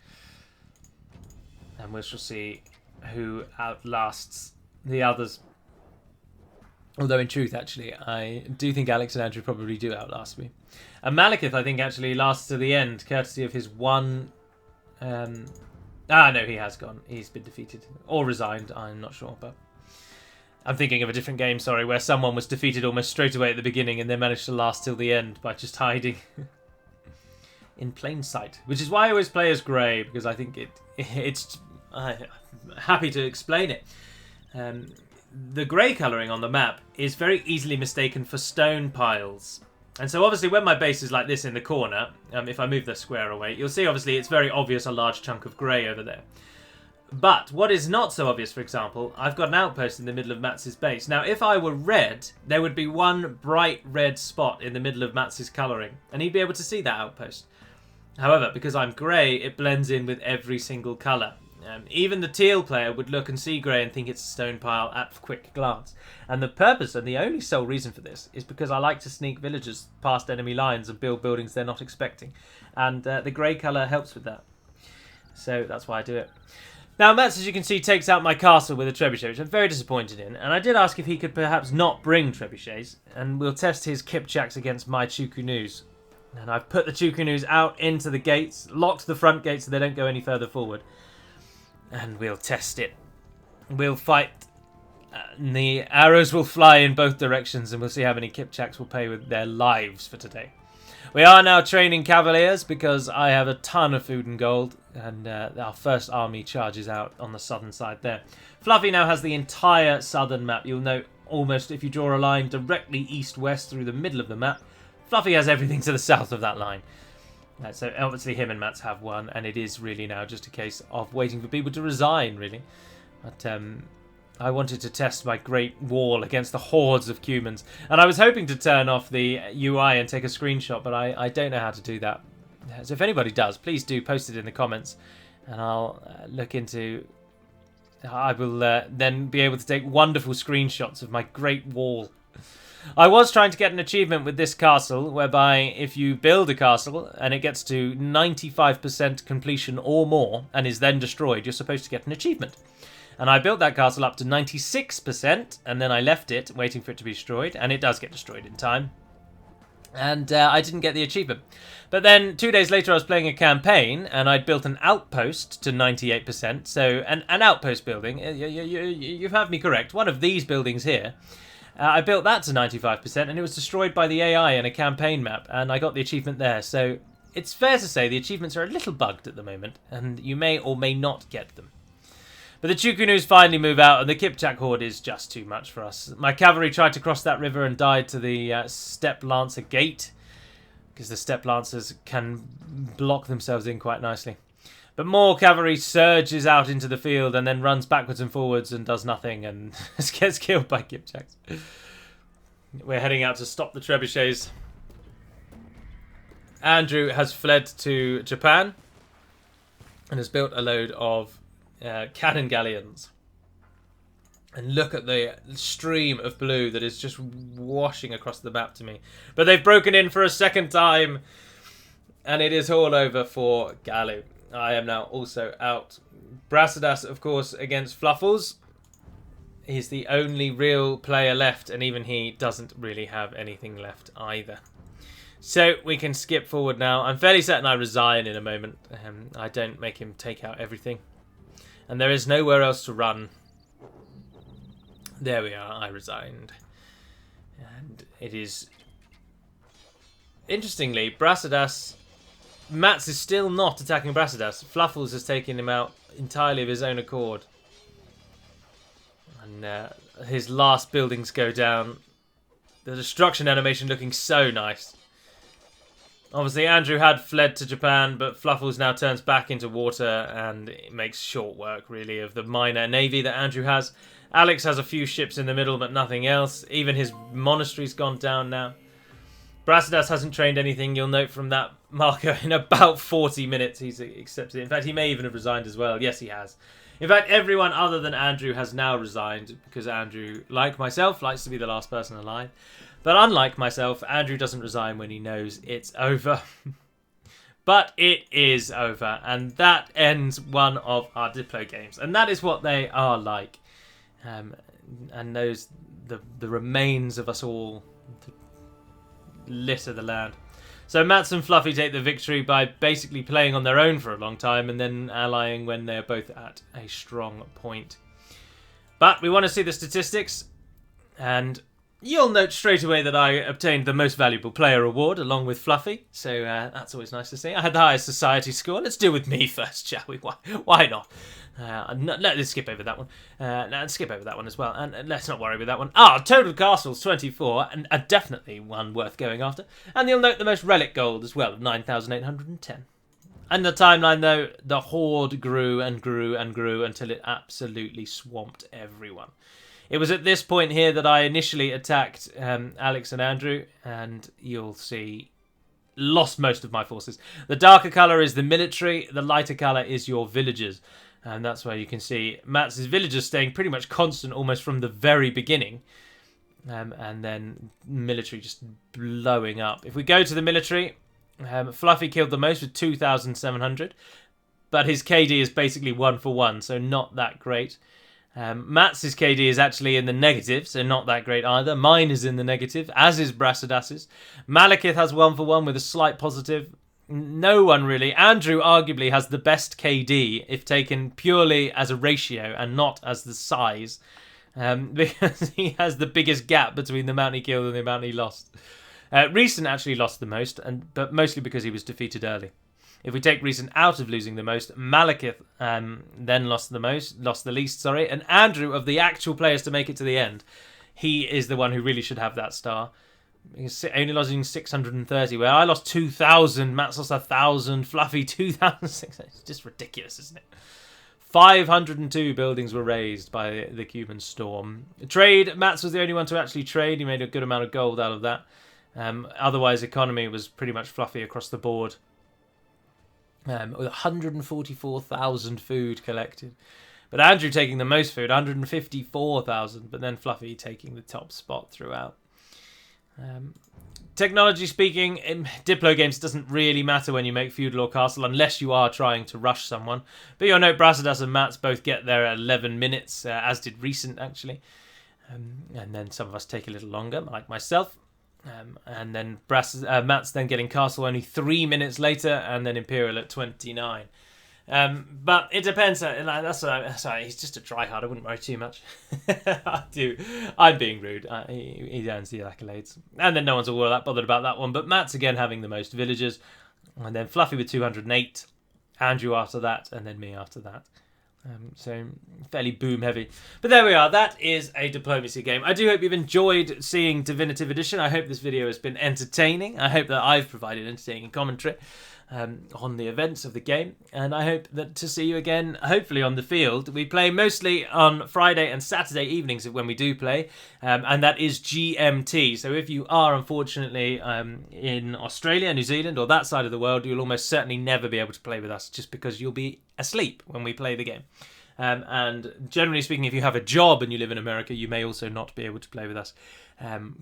And we shall see who outlasts the others. Although in truth, actually, I do think Alex and Andrew probably do outlast me. And Malekith, I think, actually lasts to the end, courtesy of his 1... no, he has gone. He's been defeated. Or resigned, I'm not sure. But I'm thinking of a different game, sorry, where someone was defeated almost straight away at the beginning and then managed to last till the end by just hiding in plain sight. Which is why I always play as Grey, because I think I'm happy to explain it. The grey colouring on the map is very easily mistaken for stone piles. And so obviously when my base is like this in the corner, if I move the square away, you'll see obviously it's very obvious a large chunk of grey over there. But what is not so obvious, for example, I've got an outpost in the middle of Mats's base. Now, if I were red, there would be one bright red spot in the middle of Mats's colouring, and he'd be able to see that outpost. However, because I'm grey, it blends in with every single colour. Even the teal player would look and see grey and think it's a stone pile at quick glance. And the purpose and the only sole reason for this is because I like to sneak villagers past enemy lines and build buildings they're not expecting. And the grey colour helps with that. So that's why I do it. Now, Mats, as you can see, takes out my castle with a trebuchet, which I'm very disappointed in. And I did ask if he could perhaps not bring trebuchets, and we'll test his kipchaks against my chukunus. And I've put the chukunus out into the gates, locked the front gates so they don't go any further forward. And we'll test it. We'll fight. The arrows will fly in both directions, and we'll see how many kipchaks will pay with their lives for today. We are now training cavaliers because I have a ton of food and gold, and our first army charges out on the southern side there. Fluffy now has the entire southern map. You'll note almost if you draw a line directly east-west through the middle of the map, Fluffy has everything to the south of that line. So obviously him and Mats have one, and it is really now just a case of waiting for people to resign, really. But I wanted to test my great wall against the hordes of Cumans, and I was hoping to turn off the UI and take a screenshot, but I don't know how to do that. So if anybody does, please do post it in the comments, and I'll look into... I will then be able to take wonderful screenshots of my great wall. I was trying to get an achievement with this castle, whereby if you build a castle and it gets to 95% completion or more and is then destroyed, you're supposed to get an achievement. And I built that castle up to 96%, and then I left it, waiting for it to be destroyed, and it does get destroyed in time. And I didn't get the achievement. But then 2 days later I was playing a campaign, and I'd built an outpost to 98%. So an outpost building, you've had me correct, one of these buildings here. I built that to 95%, and it was destroyed by the AI in a campaign map, and I got the achievement there. So it's fair to say the achievements are a little bugged at the moment, and you may or may not get them. But the Chukunus finally move out, and the Kipchak horde is just too much for us. My cavalry tried to cross that river and died to the Steppe Lancer gate, because the Steppe Lancers can block themselves in quite nicely. But more cavalry surges out into the field and then runs backwards and forwards and does nothing and gets killed by Kipchaks. We're heading out to stop the trebuchets. Andrew has fled to Japan and has built a load of cannon galleons. And look at the stream of blue that is just washing across the map to me. But they've broken in for a second time, and it is all over for Galu. I am now also out. Brasidas, of course, against Fluffles. He's the only real player left, and even he doesn't really have anything left either. So we can skip forward now. I'm fairly certain I resign in a moment. I don't make him take out everything. And there is nowhere else to run. There we are, I resigned. And it is... Interestingly, Brasidas... Mats is still not attacking Brasidas. Fluffles has taken him out entirely of his own accord. And his last buildings go down. The destruction animation looking so nice. Obviously, Andrew had fled to Japan, but Fluffles now turns back into water, and it makes short work, really, of the minor navy that Andrew has. Alex has a few ships in the middle, but nothing else. Even his monastery's gone down now. Brasidas hasn't trained anything, you'll note from that marker. In about 40 minutes he's accepted it. In fact, he may even have resigned as well. Yes, he has. In fact, everyone other than Andrew has now resigned, because Andrew, like myself, likes to be the last person alive. But unlike myself, Andrew doesn't resign when he knows it's over. But it is over, and that ends one of our Diplo games. And that is what they are like. And those, the remains of us all litter the land. So Mats and Fluffy take the victory by basically playing on their own for a long time and then allying when they're both at a strong point. But we want to see the statistics, and you'll note straight away that I obtained the most valuable player award along with Fluffy, so that's always nice to see. I had the highest society score. Let's deal with me first, shall we? Why not? Let's skip over that one. Let's skip over that one as well, and let's not worry with that one. Total castles 24, and definitely one worth going after. And you'll note the most relic gold as well, of 9,810. And the timeline, though, the horde grew and grew and grew until it absolutely swamped everyone. It was at this point here that I initially attacked Alex and Andrew, and you'll see, lost most of my forces. The darker colour is the military, the lighter colour is your villagers. And that's where you can see Matt's villagers staying pretty much constant almost from the very beginning. And then military just blowing up. If we go to the military, Fluffy killed the most with 2,700. But his KD is basically 1 for 1, so not that great. Matt's KD is actually in the negative, so not that great either. Mine is in the negative, as is Brassadas's. Malekith has 1 for 1 with a slight positive. No one really. Andrew arguably has the best KD if taken purely as a ratio and not as the size. Because he has the biggest gap between the amount he killed and the amount he lost. Recent actually lost the most, but mostly because he was defeated early. If we take Recent out of losing the most, Malekith then lost the least, and Andrew, of the actual players to make it to the end, he is the one who really should have that star. He's only losing 630, where I lost 2,000, Matt's lost 1,000, Fluffy 2,600. It's just ridiculous, isn't it? 502 buildings were raised by the Cuman storm. Trade, Matt's was the only one to actually trade. He made a good amount of gold out of that. Otherwise, economy was pretty much Fluffy across the board. With 144,000 food collected. But Andrew taking the most food, 154,000, but then Fluffy taking the top spot throughout. Technology speaking, in Diplo games doesn't really matter when you make feudal or castle unless you are trying to rush someone. But you'll note Brassadas and Mats both get there at 11 minutes, as did Recent actually. And then some of us take a little longer, like myself. And then Matt's then getting castle only 3 minutes later, and then Imperial at 29. But it depends. Sorry, he's just a tryhard. I wouldn't worry too much. I'm being rude. He earns the accolades, and then no one's all that bothered about that one. But Matt's again having the most villagers, and then Fluffy with 208, Andrew after that, and then me after that. So fairly boom heavy. But there we are. That is a diplomacy game. I do hope you've enjoyed seeing Divinitive Edition. I hope this video has been entertaining. I hope that I've provided entertaining commentary on the events of the game. And I hope that to see you again, hopefully on the field. We play mostly on Friday and Saturday evenings when we do play. And that is GMT. So if you are unfortunately in Australia, New Zealand, or that side of the world, you'll almost certainly never be able to play with us just because you'll be asleep when we play the game. And generally speaking, if you have a job and you live in America, you may also not be able to play with us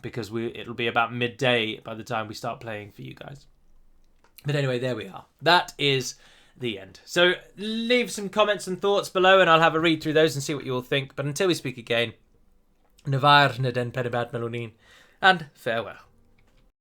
because it'll be about midday by the time we start playing for you guys. But anyway, there we are. That is the end. So leave some comments and thoughts below and I'll have a read through those and see what you all think. But until we speak again, Navar Naden Penabad Melonin, and farewell.